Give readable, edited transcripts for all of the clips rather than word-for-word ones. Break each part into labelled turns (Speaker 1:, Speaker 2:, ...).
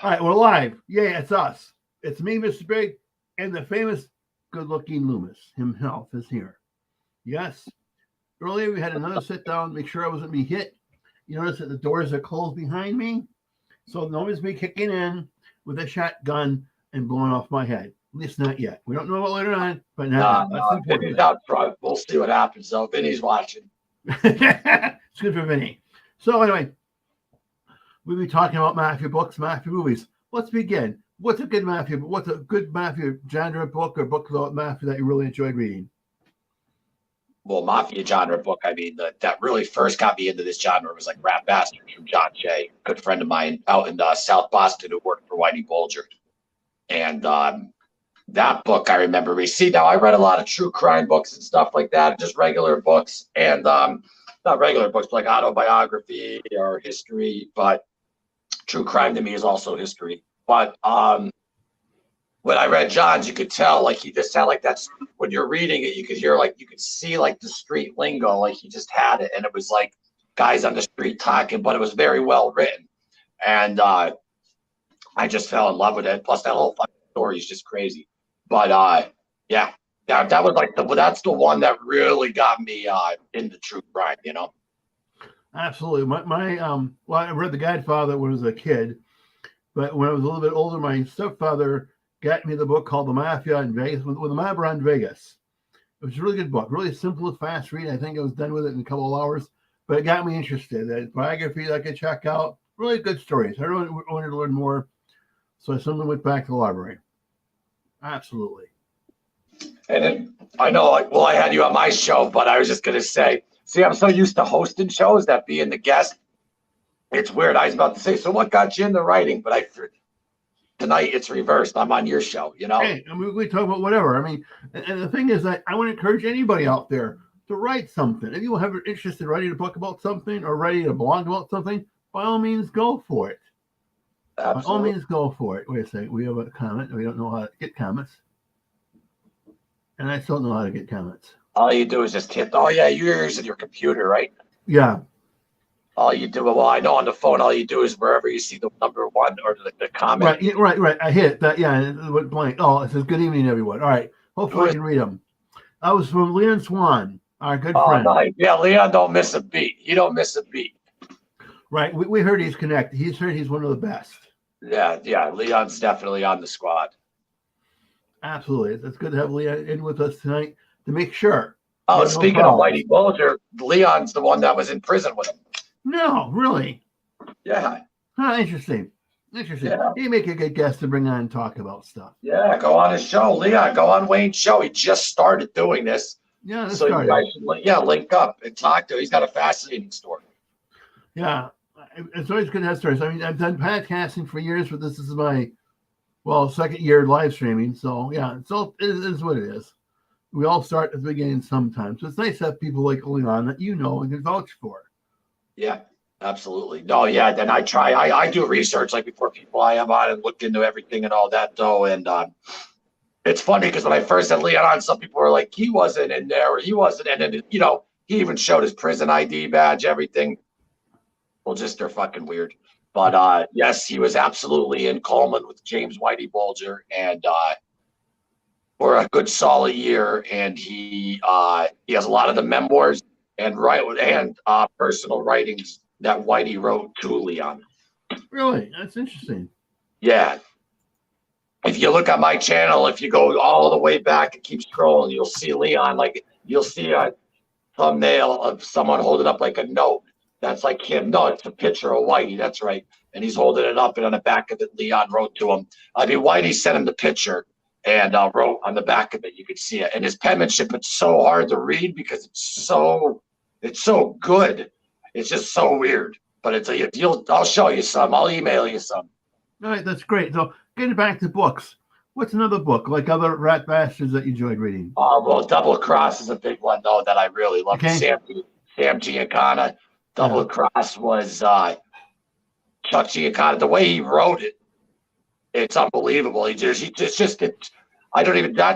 Speaker 1: All right, we're live. Yeah, it's us. It's me, Mr. Big, and the famous good-looking Loomis himself is here. Yes. Earlier we had another sit down, make sure I wasn't being hit. You notice that the doors are closed behind me, so no one's me kicking in with a shotgun and blowing off my head. At least not yet. We don't know about later on, but not yet. That's the important
Speaker 2: Vinny's
Speaker 1: thing.
Speaker 2: out front. We'll see what happens, though. Vinny's watching.
Speaker 1: It's good for Vinny. So anyway, we'll be talking about Mafia books, Mafia movies. Let's begin. What's a good Mafia genre book or book about Mafia that you really enjoyed reading?
Speaker 2: Well, Mafia genre book, I mean, that really first got me into this genre was like Rat Bastards from John Shea, a good friend of mine out in South Boston who worked for Whitey Bulger. And that book I remember reading. See, now I read a lot of true crime books and stuff like that, just regular books. And not regular books, but like autobiography or history, but true crime to me is also history. But when I read John's, you could tell like he just had like that. When you're reading it, you could hear like you could see like the street lingo, like he just had it, and it was like guys on the street talking, but it was very well written, and I just fell in love with it. Plus, that whole fucking story is just crazy. But yeah, that was like that's the one that really got me into true crime. You know.
Speaker 1: Absolutely. Well, I read The Godfather when I was a kid, but when I was a little bit older, my stepfather got me the book called The Mafia in Vegas, with the Mafia in Vegas. It was a really good book, really simple, fast read. I think I was done with it in a couple of hours, but it got me interested. The biography that I could check out, really good stories. I really wanted to learn more, so I suddenly went back to the library. Absolutely.
Speaker 2: And then, I know, like, well, I had you on my show, but I was just gonna say, see, I'm so used to hosting shows that being the guest, it's weird. I was about to say, so what got you into writing? But tonight it's reversed. I'm on your show, you know?
Speaker 1: Hey, I mean, we talk about whatever. I mean, and the thing is that I want to encourage anybody out there to write something. If you have an interest in writing a book about something or writing a blog about something, by all means, go for it.
Speaker 2: Absolutely.
Speaker 1: By all means, go for it. Wait a second. We have a comment. We don't know how to get comments. And I still don't know how to get comments.
Speaker 2: All you do is just hit, oh, yeah, you're using your computer, right?
Speaker 1: Yeah.
Speaker 2: All you do, well, I know on the phone, all you do is wherever you see the number one or the comment.
Speaker 1: Right. I hit that. Yeah, it went blank. Oh, it says, good evening, everyone. All right. Hopefully I can read them. I was from Leon Swan, our good friend.
Speaker 2: Nice. Yeah, Leon don't miss a beat. He don't miss a beat.
Speaker 1: Right. We heard he's connected. He's heard he's one of the best.
Speaker 2: Yeah. Leon's definitely on the squad.
Speaker 1: Absolutely. It's good to have Leon in with us tonight to make sure.
Speaker 2: Oh, speaking of Whitey Bulger, Leon's the one that was in prison with him.
Speaker 1: No, really?
Speaker 2: Yeah.
Speaker 1: Huh, interesting. Yeah. He'd make a good guest to bring on and talk about stuff.
Speaker 2: Yeah, go on his show. Leon, go on Wayne's show. He just started doing this.
Speaker 1: Yeah,
Speaker 2: so you guys should, link up and talk to him. He's got a fascinating story.
Speaker 1: Yeah, it's always good to have stories. I mean, I've done podcasting for years, but this is my, second year live streaming. So, yeah, it is what it is. We all start at the beginning sometimes. So it's nice to have people like Leon that you know and can vouch for.
Speaker 2: Yeah, absolutely. No, yeah, then I do research like before people I am on and look into everything and all that, though. And it's funny because when I first had Leon on, some people were like, he wasn't in there or he wasn't. And then, he even showed his prison ID badge, everything. Well, just they're fucking weird. But yes, he was absolutely in Coleman with James Whitey Bulger and for a good solid year. And he has a lot of the memoirs and personal writings that Whitey wrote to Leon.
Speaker 1: Really? That's interesting.
Speaker 2: Yeah. If you look at my channel, if you go all the way back and keep scrolling, you'll see Leon, like you'll see a thumbnail of someone holding up like a note. That's like him. No, it's a picture of Whitey. That's right. And he's holding it up, and on the back of it, Leon wrote to him. I mean, Whitey sent him the picture and wrote on the back of it. You could see it. And his penmanship, it's so hard to read because it's so good. It's just so weird. But I'll show you some. I'll email you some.
Speaker 1: All right, that's great. So getting back to books, what's another book like other Rat Bastards that you enjoyed reading?
Speaker 2: Well, Double Cross is a big one though that I really love.
Speaker 1: Okay.
Speaker 2: Sam Giancana. Double Cross was Chuck Giancana. The way he wrote it, it's unbelievable. That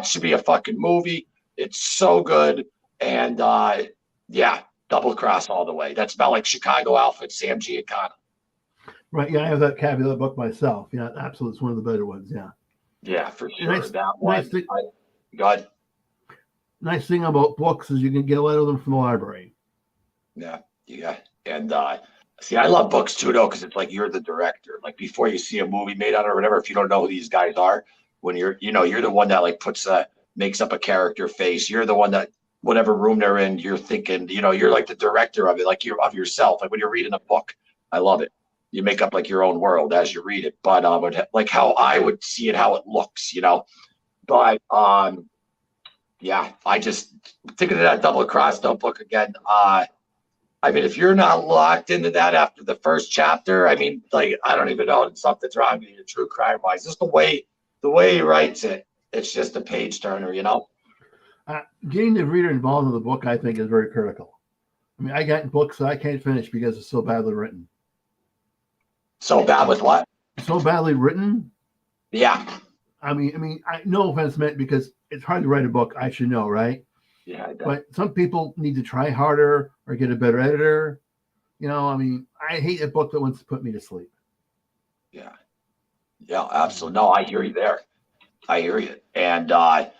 Speaker 2: should be a fucking movie. It's so good. And Double Cross all the way. That's about like Chicago Alpha, Sam Giancana.
Speaker 1: Right. Yeah, I have that copy of the book myself. Yeah, absolutely. It's one of the better ones. Yeah.
Speaker 2: Yeah, for sure.
Speaker 1: Nice,
Speaker 2: That
Speaker 1: nice
Speaker 2: one,
Speaker 1: thing.
Speaker 2: God,
Speaker 1: Nice thing about books is you can get a lot of them from the library.
Speaker 2: yeah, yeah. And see, I love books too, though, because it's like you're the director. Like before you see a movie made on it or whatever, if you don't know who these guys are, when you're the one that like makes up a character face. You're the one that whatever room they're in, you're thinking, you're like the director of it, like you're of yourself. Like when you're reading a book, I love it. You make up like your own world as you read it, but like how I would see it, how it looks, But yeah, I just thinking of that Double Cross Notebook again. I mean, if you're not locked into that after the first chapter, I mean, like I don't even know, something's wrong with you, true crime wise. Just the way he writes it, it's just a page turner.
Speaker 1: Getting the reader involved in the book, I think, is very critical. I mean, I got books that I can't finish because it's so badly written.
Speaker 2: So bad with what?
Speaker 1: So badly written.
Speaker 2: Yeah.
Speaker 1: I mean, no offense meant, because it's hard to write a book. I should know, right?
Speaker 2: Yeah.
Speaker 1: But some people need to try harder or get a better editor. I mean, I hate a book that wants to put me to sleep.
Speaker 2: Yeah. Yeah, absolutely. No, I hear you there. I hear you. And or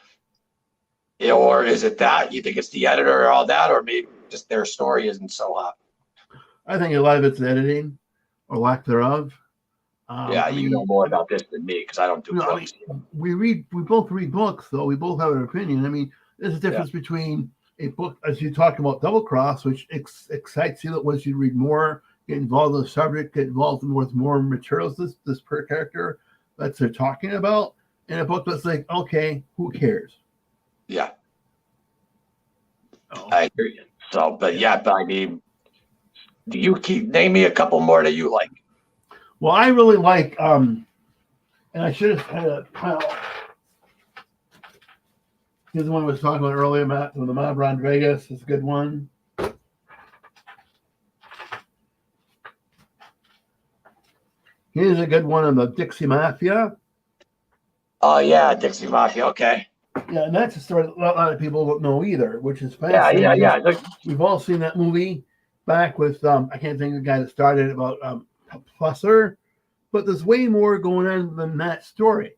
Speaker 2: is it that you think it's the editor or all that, or maybe just their story isn't so hot?
Speaker 1: I think a lot of it's editing or lack thereof.
Speaker 2: Yeah, you know more about this than me because I don't do books.
Speaker 1: We both read books, though. We both have an opinion. I mean, there's a difference between a book, as you talk about Double Cross, which excites you that once you read more, get involved in the subject, get involved with more materials this per character that they're talking about, and a book that's like, okay, who cares?
Speaker 2: Yeah. I agree. So, but I mean, do you name me a couple more that you like?
Speaker 1: Well, I really like, and I should have had a pile. Here's the one I was talking about earlier, Matt, with the Mafia in Vegas. It's a good one. Here's a good one on the Dixie Mafia.
Speaker 2: Oh, yeah, Dixie Mafia. Okay.
Speaker 1: Yeah, and that's a story that a lot of people don't know either, which is fascinating.
Speaker 2: Yeah.
Speaker 1: We've all seen that movie back with, I can't think of the guy that started it, about Plusser, but there's way more going on than that story.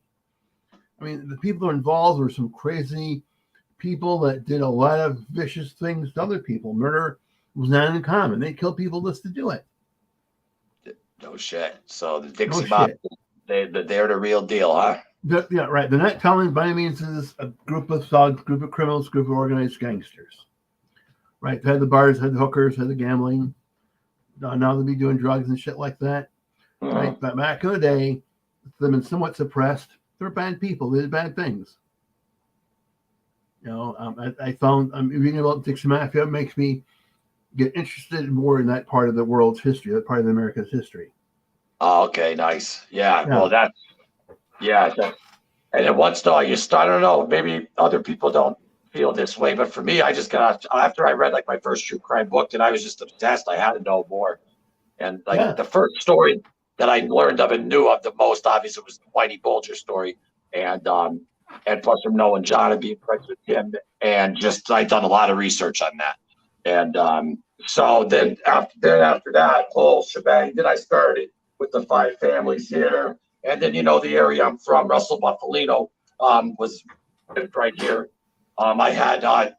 Speaker 1: I mean, the people involved were some crazy people that did a lot of vicious things to other people. Murder was not uncommon. They killed people just to do it.
Speaker 2: No shit. So the Dixie Mafia, they're the real deal, huh?
Speaker 1: Yeah, right. They're not telling by any means is a group of thugs, group of criminals, group of organized gangsters. Right? They had the bars, had the hookers, had the gambling. Now they'll be doing drugs and shit like that. Mm-hmm. Right? But back in the day, they've been somewhat suppressed. They're bad people. They did bad things. I found reading about Dixie Mafia makes me get interested more in that part of the world's history, that part of America's history.
Speaker 2: Oh, okay, nice. Yeah. Well, and then once though you start, I don't know, maybe other people don't feel this way, but for me, I just got after I read like my first true crime book, and I was just obsessed. I had to know more, and the first story that I learned of and knew of the most obvious was the Whitey Bulger story, and plus from knowing John and being friends with him, and just I'd done a lot of research on that, and so then after that whole shebang, then I started with the 5 families here. And then, the area I'm from, Russell Buffalino, was right here. I had, I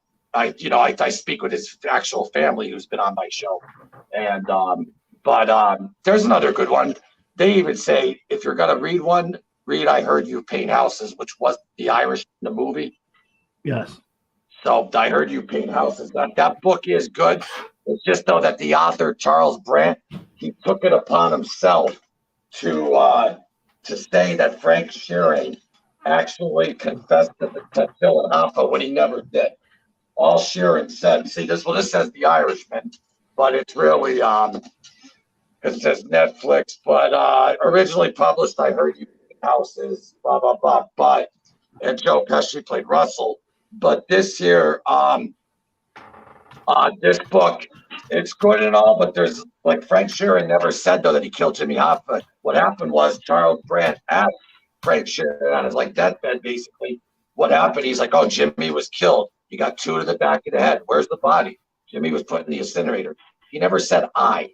Speaker 2: speak with his actual family who's been on my show. And, but there's another good one. They even say, if you're going to read I Heard You Paint Houses, which was the Irish in the movie.
Speaker 1: Yes.
Speaker 2: So I Heard You Paint Houses. That book is good. It's just though that the author, Charles Brandt, he took it upon himself to say that Frank Sheeran actually confessed to killing Hoffa when he never did. All Sheeran said, see this says The Irishman, but it's really it says Netflix, but originally published I Heard You Houses, blah blah blah, but and Joe Pesci played Russell. But this year, this book, it's good and all, but there's like Frank Sheeran never said though that he killed Jimmy Hoffa. What happened was Charles Brandt asked Frank Sheeran on his deathbed basically what happened. He's like, oh, Jimmy was killed. He got 2 to the back of the head. Where's the body? Jimmy was put in the incinerator. He never said I.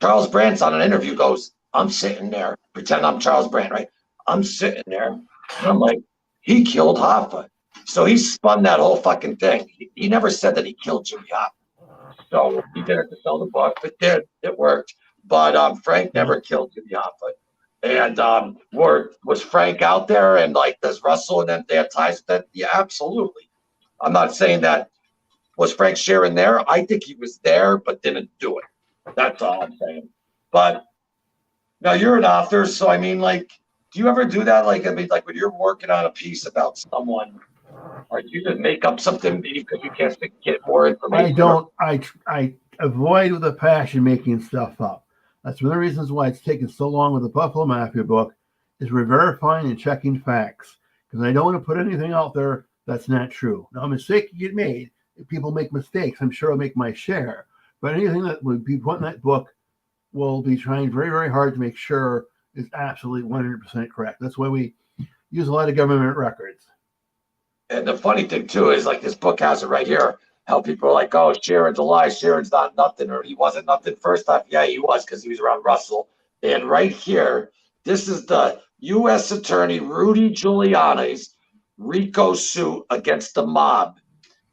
Speaker 2: Charles Brandt's on an interview goes, I'm sitting there, pretend I'm Charles Brandt, right? I'm sitting there, and I'm like, he killed Hoffa. So he spun that whole fucking thing. He never said that he killed Jimmy Hoffa. So he did it to sell the book. It did. It worked. But Frank never killed Jimmy Hoffa. And was Frank out there and like does Russell and them they have ties with that? Yeah, absolutely. I'm not saying that was Frank Sheeran there. I think he was there but didn't do it. That's all I'm saying. But now you're an author, so I mean, like, do you ever do that? Like, I mean, like when you're working on a piece about someone, or do you just make up something because you can't get more information?
Speaker 1: I don't. I avoid with a passion making stuff up. That's one of the reasons why it's taken so long with the Buffalo Mafia book, is we're verifying and checking facts, because I don't want to put anything out there that's not true. Now, a mistake can get made. If people make mistakes, I'm sure I'll make my share. But anything that would be put in that book will be trying very, very hard to make sure is absolutely 100% correct. That's why we use a lot of government records.
Speaker 2: And the funny thing too is like this book has it right here. How people are like, oh, Sharon's a lie. Sharon's not nothing, or he wasn't nothing first time. Yeah, he was because he was around Russell. And right here, this is the U.S. Attorney Rudy Giuliani's RICO suit against the mob,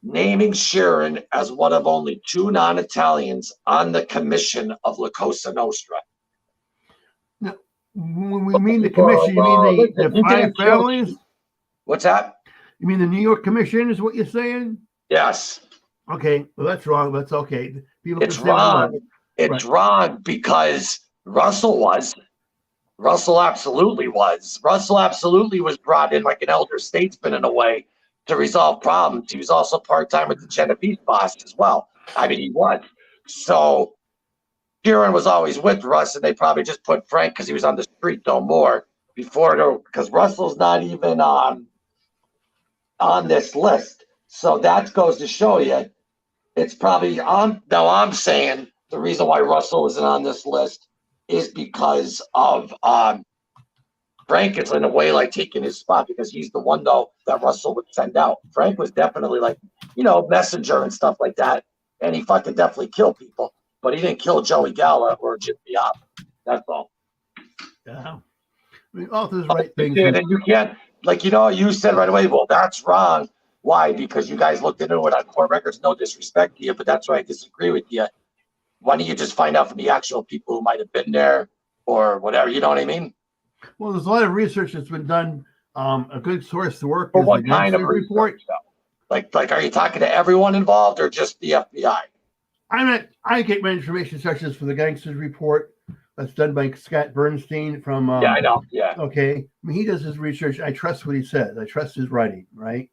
Speaker 2: naming Sharon as one of only 2 non-Italians on the commission of La Cosa Nostra.
Speaker 1: Now, when we mean the commission, you mean the 5 families?
Speaker 2: What's that?
Speaker 1: You mean the New York Commission is what you're saying?
Speaker 2: Yes.
Speaker 1: Okay, well, that's wrong. That's okay.
Speaker 2: It's wrong. It's wrong because Russell absolutely was. Russell absolutely was brought in like an elder statesman in a way to resolve problems. He was also part-time with the Genovese boss as well. I mean, he was. So Kieran was always with Russ, and they probably just put Frank because he was on the street no more because Russell's not even on this list. So that goes to show you it's probably now I'm saying the reason why Russell isn't on this list is because of Frank is in a way like taking his spot because he's the one though that Russell would send out. Frank was definitely like, messenger and stuff like that. And he fucking definitely killed people, but he didn't kill Joey Gala or Jim Biop. That's all.
Speaker 1: Yeah. I mean, authors write things.
Speaker 2: And you can't, you said right away, well, that's wrong. Why? Because you guys looked into it on court records. No disrespect to you, but that's why I disagree with you. Why don't you just find out from the actual people who might have been there or whatever? You know what I mean?
Speaker 1: Well, there's a lot of research that's been done. A good source to work
Speaker 2: is
Speaker 1: what
Speaker 2: the kind of report. Like, are you talking to everyone involved or just the FBI?
Speaker 1: I get my information sections for the gangsters report that's done by Scott Bernstein from.
Speaker 2: Yeah, I know. Yeah.
Speaker 1: Okay. I mean, he does his research. I trust what he says. I trust his writing. Right.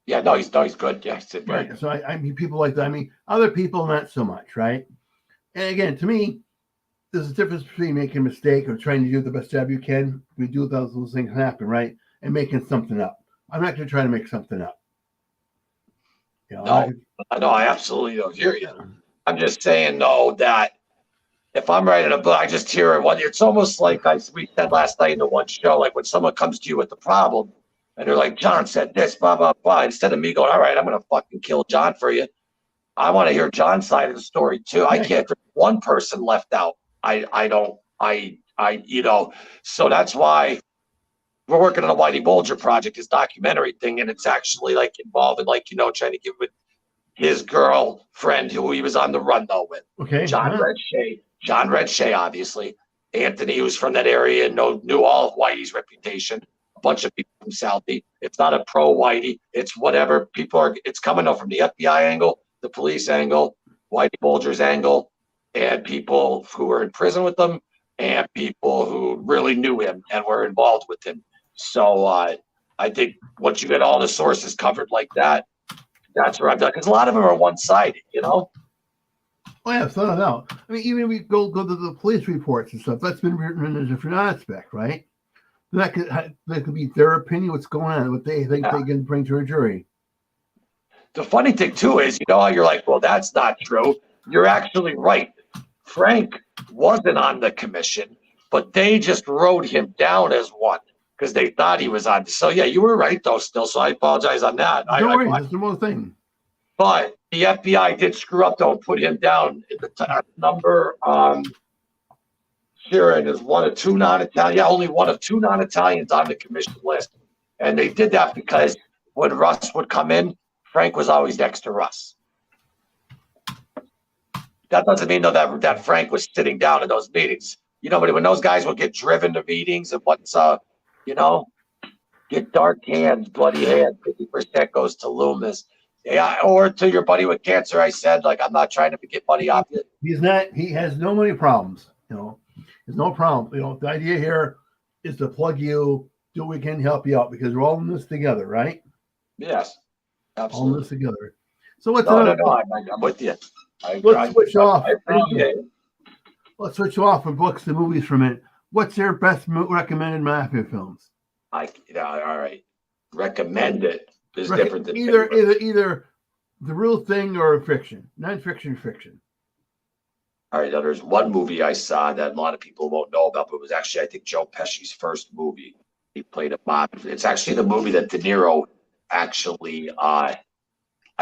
Speaker 2: Yeah. No, he's good. Yeah.
Speaker 1: Right. So I mean, people like that. I mean, other people not so much. Right. And again, to me, there's a difference between making a mistake or trying to do the best job you can. We do those things happen, right? And making something up. I'm not going to try to make something up.
Speaker 2: No, I absolutely don't hear you. I'm just saying, though, that if I'm writing a book, I just hear it. It's almost like we said last night in the one show, like when someone comes to you with the problem and they're like, John said this, blah, blah, blah. Instead of me going, all right, I'm going to fucking kill John for you. I want to hear John's side of the story, too. Right. I can't, there's one person left out. So that's why we're working on a Whitey Bulger project, his documentary thing, and it's actually like involving trying to give with his girlfriend who he was on the run though with.
Speaker 1: Okay.
Speaker 2: John Red Shea, obviously. Anthony, who's from that area and knew all of Whitey's reputation. A bunch of people from Southie. It's not a pro Whitey. It's whatever people are. It's coming up from the FBI angle, the police angle, Whitey Bulger's angle, and people who were in prison with them, and people who really knew him and were involved with him. So I think once you get all the sources covered like that, that's where I'm done. Because a lot of them are one-sided,
Speaker 1: Oh yeah, without a doubt. I mean, even if we go to the police reports and stuff, that's been written in a different aspect, right? That could be their opinion, what's going on, what they think they can bring to a jury.
Speaker 2: The funny thing too is, how you're like, well, that's not true. You're actually right. Frank wasn't on the commission, but they just wrote him down as one because they thought he was on. So yeah, you were right though still. So I apologize on that.
Speaker 1: Don't worry, that's the whole thing.
Speaker 2: But the FBI did screw up though and put him down in the number Sheeran is one of two non-Italian, yeah, only one of two non-Italians on the commission list. And they did that because when Russ would come in, Frank was always next to Russ. That doesn't mean though that Frank was sitting down in those meetings. You know, but when those guys would get driven to meetings and get dark hands, bloody hands, 50% goes to Loomis. Yeah, or to your buddy with cancer, I said, like, I'm not trying to get money off you.
Speaker 1: He's not, he has no money problems, there's no problem. The idea here is to plug you, do what we can help you out because we're all in this together, right?
Speaker 2: Yes, absolutely.
Speaker 1: All in this together. So what's
Speaker 2: no, I'm with you.
Speaker 1: Let's switch off.
Speaker 2: I appreciate it.
Speaker 1: Let's switch off from books to movies for a minute. What's your best recommended Mafia films?
Speaker 2: All right. Recommend it is different than
Speaker 1: either the real thing or fiction, non-fiction, fiction.
Speaker 2: All right, now there's one movie I saw that a lot of people won't know about, but it was actually, I think, Joe Pesci's first movie. He played a mob. It's actually the movie that De Niro actually, I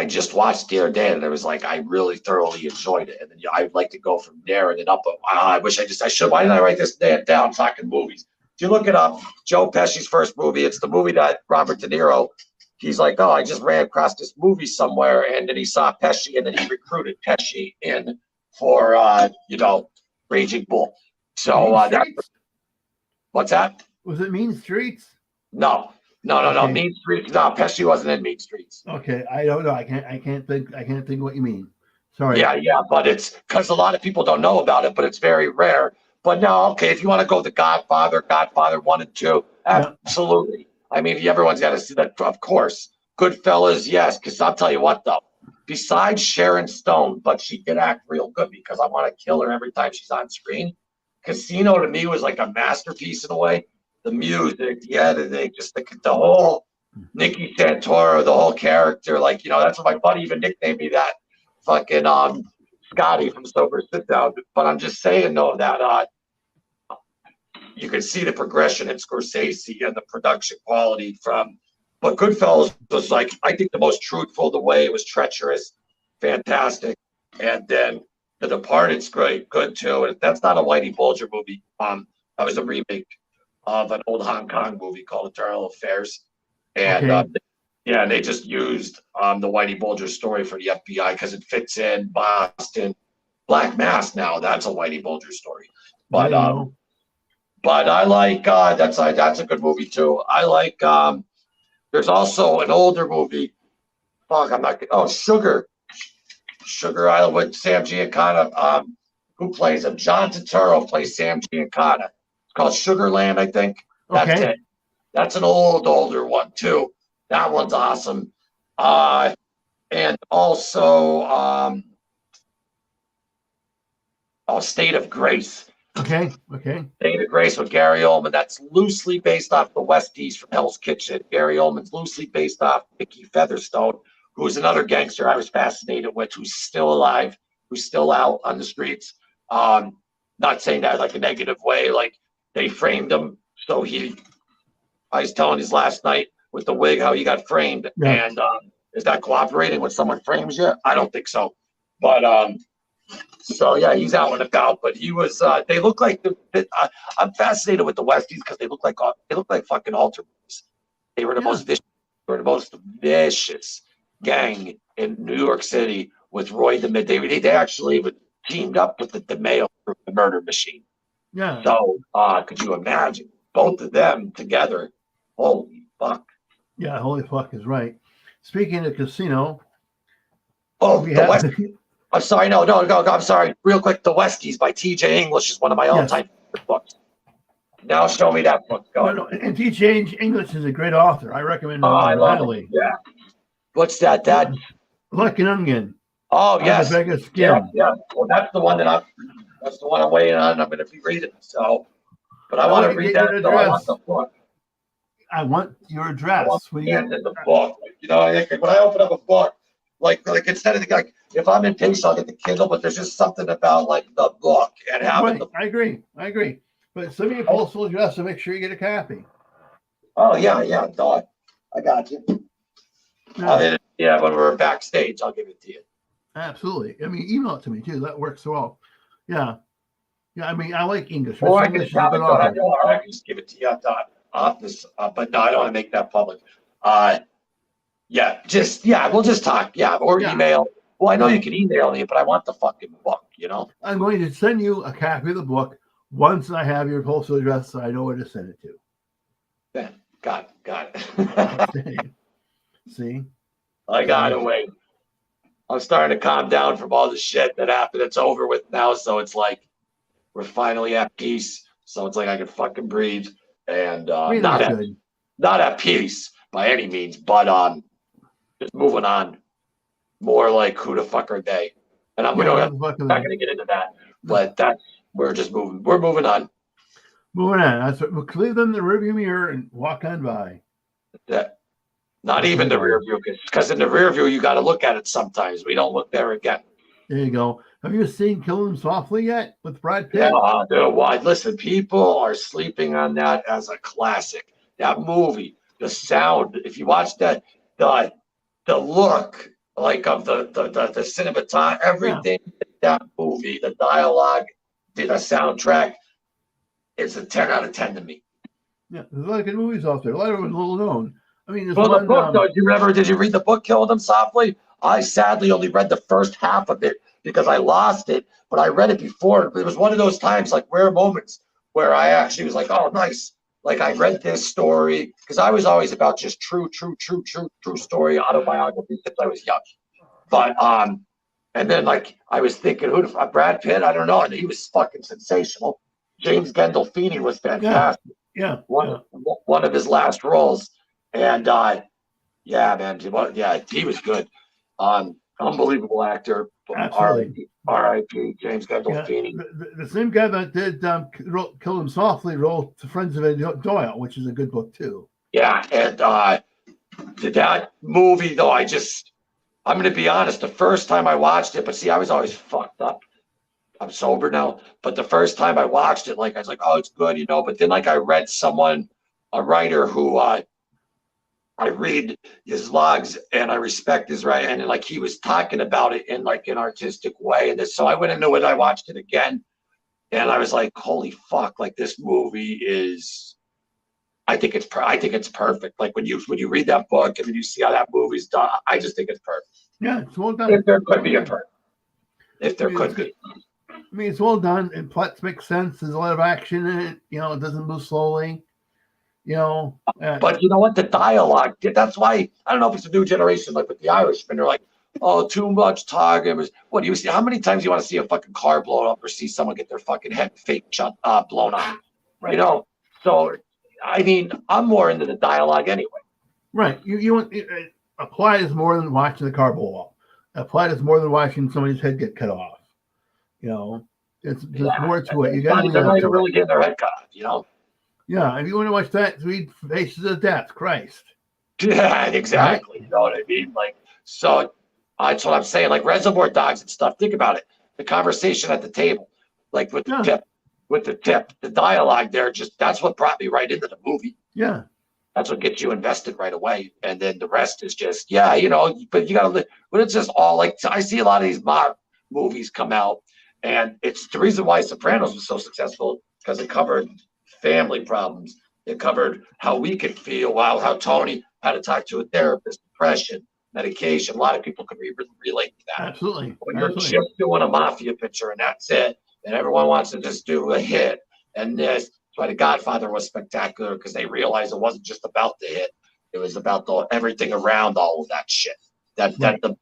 Speaker 2: just watched the other day, and I was like, I really thoroughly enjoyed it. And then I'd like to go from there and then up. But I wish I should. Why didn't I write this down? Talking movies. If you look it up, Joe Pesci's first movie, it's the movie that Robert De Niro, he's like, oh, I just ran across this movie somewhere, and then he saw Pesci, and then he recruited Pesci in for Raging Bull. So what's that?
Speaker 1: Was it Mean Streets?
Speaker 2: No.
Speaker 1: Okay.
Speaker 2: Mean Streets. No, Pesci wasn't in Mean Streets.
Speaker 1: Okay, I don't know. I can't think what you mean. Sorry.
Speaker 2: Yeah, but it's because a lot of people don't know about it, but it's very rare. But no, okay, if you want to go The Godfather 1 and 2, absolutely. Yeah. I mean, everyone's got to see that, of course. Goodfellas, yes, because I'll tell you what, though. Besides Sharon Stone, but she can act real good because I want to kill her every time she's on screen. Casino, to me, was like a masterpiece in a way. The music, the editing, just the whole Nicky Santoro, the whole character. Like, that's what my buddy even nicknamed me that. Fucking Scotty from Sober Sit Down. But I'm just saying, though, that you can see the progression in Scorsese and the production quality from. But Goodfellas was like, I think, the most truthful. The way it was treacherous, fantastic. And then The Departed's great, good too. And that's not a Whitey Bulger movie. That was a remake of an old Hong Kong movie called Eternal Affairs. And and they just used the Whitey Bulger story for the FBI because it fits in Boston. Black Mass now, that's a Whitey Bulger story. But I like that's a good movie too. I like there's also an older movie. Sugar Island with Sam Giancana. Who plays him? John Turturro plays Sam Giancana. It's called Sugarland, I think. That's it. That's an older one too. That one's awesome. And also State of Grace.
Speaker 1: Okay.
Speaker 2: State of Grace with Gary Oldman. That's loosely based off the Westies from Hell's Kitchen. Gary Oldman's loosely based off Mickey Featherstone, who's another gangster I was fascinated with, who's still alive, who's still out on the streets. Not saying that like a negative way. Like, they framed him, so I was telling his last night with the wig how he got framed. Yeah. And is that cooperating when someone frames you? I don't think so. But so yeah, he's out and about. But he was. They look like I'm fascinated with the Westies because they look like fucking alter boys. They were the most vicious. They were the most vicious gang in New York City with Roy DeMeo. They actually even teamed up with the DeMeo for the Murder Machine.
Speaker 1: Yeah.
Speaker 2: So could you imagine both of them together? Holy fuck.
Speaker 1: Yeah, holy fuck is right. Speaking of Casino.
Speaker 2: I'm sorry, no, I'm sorry. Real quick, The Westies by T.J. English is one of my all-time favorite books. Now show me that book.
Speaker 1: No, and T.J. English is a great author. I recommend him.
Speaker 2: I love it. Yeah. What's that?
Speaker 1: Luck and Onion.
Speaker 2: Oh, yes.
Speaker 1: The Vegas Skim.
Speaker 2: Yeah. Well, that's the one I'm waiting on. I'm going to be reading. So, but I want to read that. So I want the book.
Speaker 1: I want your address.
Speaker 2: The book. When I open up a book, like instead of if I'm impatient, I'll get the Kindle. But there's just something about like the book and having.
Speaker 1: Right. I agree. But send me a postal address to make sure you get a copy.
Speaker 2: Oh yeah, dog. I got you. Yeah. When we're backstage, I'll give it to you.
Speaker 1: Absolutely. I mean, email it to me too. That works well. Yeah. Yeah, I mean, I like English.
Speaker 2: Or
Speaker 1: Mr.
Speaker 2: I can
Speaker 1: English is a
Speaker 2: have
Speaker 1: good
Speaker 2: it, but
Speaker 1: author.
Speaker 2: I can just give it to you off this. But no, I don't want to make that public. Yeah, we'll just talk. Yeah, or
Speaker 1: Yeah.
Speaker 2: email. Well, I know
Speaker 1: Yeah.
Speaker 2: you can email me, but I want the fucking book.
Speaker 1: I'm going to send you a copy of the book once I have your postal address so I know where to send it to.
Speaker 2: Yeah, got it.
Speaker 1: Outstanding. See?
Speaker 2: I got it. Wait. I'm starting to calm down from all the shit that happened. It's over with now, so it's like we're finally at peace. So it's like I can fucking breathe, and not at peace by any means, but just moving on. More like who the fuck are they? And we're not going to get into that, but we're just moving. We're moving on.
Speaker 1: Moving on. That's what, we'll leave them in the rearview mirror and walk on by.
Speaker 2: Not even the rear view, because in the rear view you got to look at it sometimes. We don't look there again.
Speaker 1: There you go. Have you seen Kill 'Em Softly yet with Brad Pitt?
Speaker 2: Yeah, why? Listen, people are sleeping on that as a classic. That movie, the sound. If you watch that, the look like of the cinematography, everything in that movie, the dialogue, the soundtrack, it's a 10 out of 10 to me.
Speaker 1: Yeah, there's a lot of good movies out there. A lot of them little known. I mean,
Speaker 2: the book, though, did you read the book, Kill Them Softly? I sadly only read the first half of it because I lost it, but I read it before. It was one of those times, like rare moments, where I actually was like, oh, nice. Like I read this story because I was always about just true story autobiography since I was young. But and then like I was thinking, Brad Pitt? I don't know, and he was fucking sensational. James Gandolfini was fantastic.
Speaker 1: Yeah.
Speaker 2: One of his last roles, and yeah, man, he was good. Unbelievable actor.
Speaker 1: Absolutely.
Speaker 2: R.I.P. James Gandolfini.
Speaker 1: Yeah, the same guy that did Kill 'Em Softly wrote The Friends of Doyle, which is a good book too.
Speaker 2: Yeah, and that movie though, I'm going to be honest. The first time I watched it, but see, I was always fucked up. I'm sober now, but the first time I watched it, like I was like, oh, it's good, But then like I read a writer who I read his logs and I respect his writing, and like he was talking about it in like an artistic way, and so I went into it. I watched it again, and I was like, holy fuck! Like this movie is. I think it's perfect. Like when you read that book and when you see how that movie's done, I just think it's perfect.
Speaker 1: Yeah, it's well done.
Speaker 2: If there could be a perfect. If there could be.
Speaker 1: I mean, it's well done. And plots make sense. There's a lot of action in it. It doesn't move slowly.
Speaker 2: But you know what? The dialogue. That's why I don't know if it's a new generation, like with the Irishman. They're like, oh, too much talking. What do you see? How many times do you want to see a fucking car blow up or see someone get their fucking head blown up? Right. So I mean, I'm more into the dialogue anyway.
Speaker 1: Right. You want a plot is more than watching the car blow up. A plot is more than watching somebody's head get cut off. There's more to it.
Speaker 2: They're not even really getting their head cut off.
Speaker 1: Yeah, if you want to watch that, read Faces of Death. Christ.
Speaker 2: Yeah, exactly. Right? You know what I mean? Like, so that's what I'm saying. Like Reservoir Dogs and stuff. Think about it. The conversation at the table, like with the tip, the dialogue there. That's what brought me right into the movie.
Speaker 1: Yeah,
Speaker 2: that's what gets you invested right away, and then the rest is just But you gotta. But it's just all like I see a lot of these mob movies come out, and it's the reason why Sopranos was so successful because it covered family problems. It covered how we could feel, how Tony had to talk to a therapist, depression, medication. A lot of people could relate to that.
Speaker 1: Absolutely.
Speaker 2: When you're just doing a Mafia picture and that's it, and everyone wants to just do a hit, and that's why The Godfather was spectacular because they realized it wasn't just about the hit; it was about everything around all of that shit. The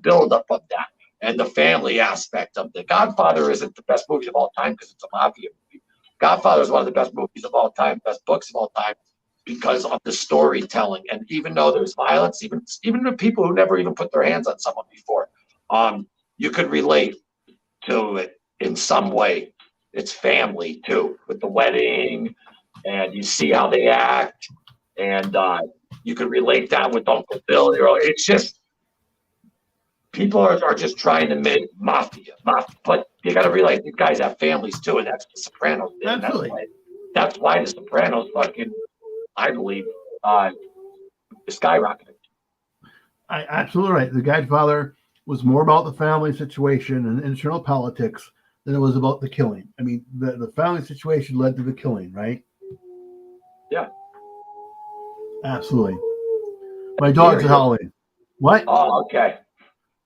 Speaker 2: build up of that, and the family aspect of The Godfather isn't the best movie of all time because it's a Mafia movie. Godfather is one of the best movies of all time, best books of all time, because of the storytelling. And even though there's violence, even the people who never even put their hands on someone before, you could relate to it in some way. It's family too, with the wedding, and you see how they act, and you could relate that with Uncle Bill. It's just people are just trying to make mafia, but you got to realize these guys have families too, and that's the Sopranos.
Speaker 1: Absolutely.
Speaker 2: That's why the Sopranos fucking, I believe, skyrocketed.
Speaker 1: Absolutely right. The Godfather was more about the family situation and internal politics than it was about the killing. I mean, the family situation led to the killing, right?
Speaker 2: Yeah.
Speaker 1: Absolutely. My dogs are howling. What?
Speaker 2: Oh, okay.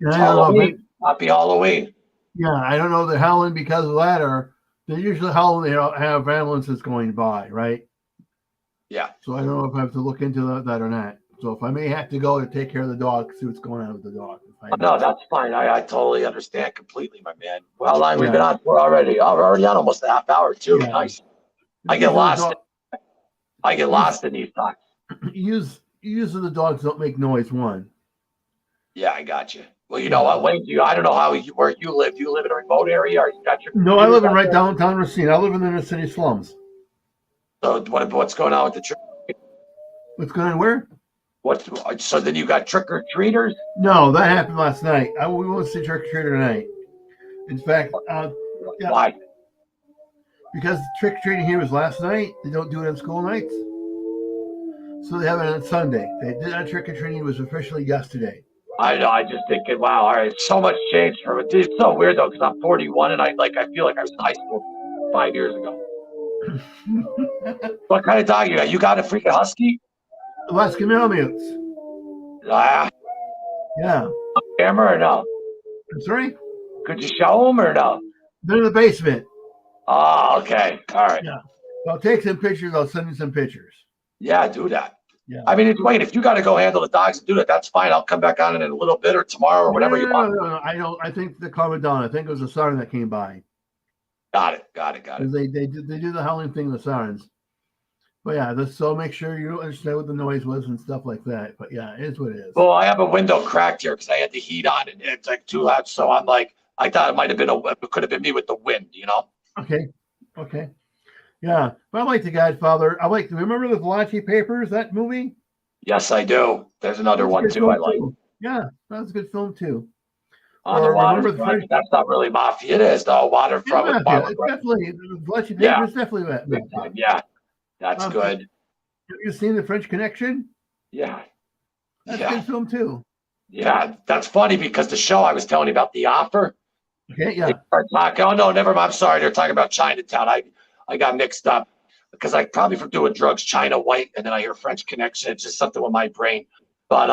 Speaker 1: Yeah,
Speaker 2: It's
Speaker 1: I don't know.
Speaker 2: Halloween. Happy Halloween.
Speaker 1: Yeah, I don't know if they're howling because of that, or they're usually howling. They don't have ambulances going by, right?
Speaker 2: Yeah.
Speaker 1: So I don't know if I have to look into that or not. So if I may have to go to take care of the dog, see what's going on with the dog.
Speaker 2: No, that's fine. I totally understand completely, my man. Well, how long we've been
Speaker 1: Yeah.
Speaker 2: on for already? Oh, we're already on almost a half hour too.
Speaker 1: Yeah.
Speaker 2: Nice. I get lost. I get lost in these talks.
Speaker 1: Usually the dogs don't make noise. One.
Speaker 2: Yeah, I got you. Well, you know what, Wayne? I don't know where you live. Do you live in a remote area, or you got your
Speaker 1: No, I live in
Speaker 2: out
Speaker 1: right
Speaker 2: there?
Speaker 1: downtown Racine. I live in the inner city slums.
Speaker 2: So what's going on with the trick?
Speaker 1: What's going on where?
Speaker 2: So then you got trick or treaters?
Speaker 1: No, that happened last night. We won't see trick or treater tonight. In fact, yeah,
Speaker 2: Why?
Speaker 1: because trick or treating here was last night. They don't do it on school nights, so they have it on Sunday. They did our trick or treating was officially yesterday.
Speaker 2: I know. I just think, wow, all right, so much changed from it. It's so weird though, because I'm 41 and I feel like I was in high school 5 years ago. What kind of dog you got? You got a freaking husky?
Speaker 1: Alaska Malamutes.
Speaker 2: Ah,
Speaker 1: Yeah.
Speaker 2: camera or no?
Speaker 1: I'm sorry?
Speaker 2: Could you show them or no?
Speaker 1: They're in the basement.
Speaker 2: Oh, okay. All right.
Speaker 1: Yeah. I'll take some pictures. I'll send you some pictures.
Speaker 2: Yeah, do that.
Speaker 1: Yeah.
Speaker 2: I mean, wait, if you got to go handle the dogs and do that, that's fine. I'll come back on in a little bit or tomorrow or whatever you want.
Speaker 1: No. I don't. I think they're calming down. I think it was a siren that came by.
Speaker 2: Got it.
Speaker 1: They do the howling thing with sirens. But yeah, so make sure you understand what the noise was and stuff like that. But yeah, it is what it is.
Speaker 2: Well, I have a window cracked here because I had the heat on and it's like too loud. So I'm like, I thought it might have been it could have been me with the wind, you know?
Speaker 1: Okay. Yeah, but I like The Godfather. Remember the Valachi Papers, that movie?
Speaker 2: Yes, I do. There's another one too I like.
Speaker 1: Yeah, that was a good film too.
Speaker 2: On the waterfront. That's not really Mafia. It is though. Waterfront with
Speaker 1: Mafia. It's definitely the Valachi Papers. Definitely that.
Speaker 2: Yeah, that's good.
Speaker 1: Have you seen The French Connection?
Speaker 2: Yeah,
Speaker 1: that's a good film too.
Speaker 2: Yeah, that's funny because the show I was telling you about, The Offer.
Speaker 1: Okay, yeah.
Speaker 2: Oh no, never mind. I'm sorry. They're talking about Chinatown. I got mixed up because I probably from doing drugs, China White, and then I hear French Connection. It's just something with my brain. But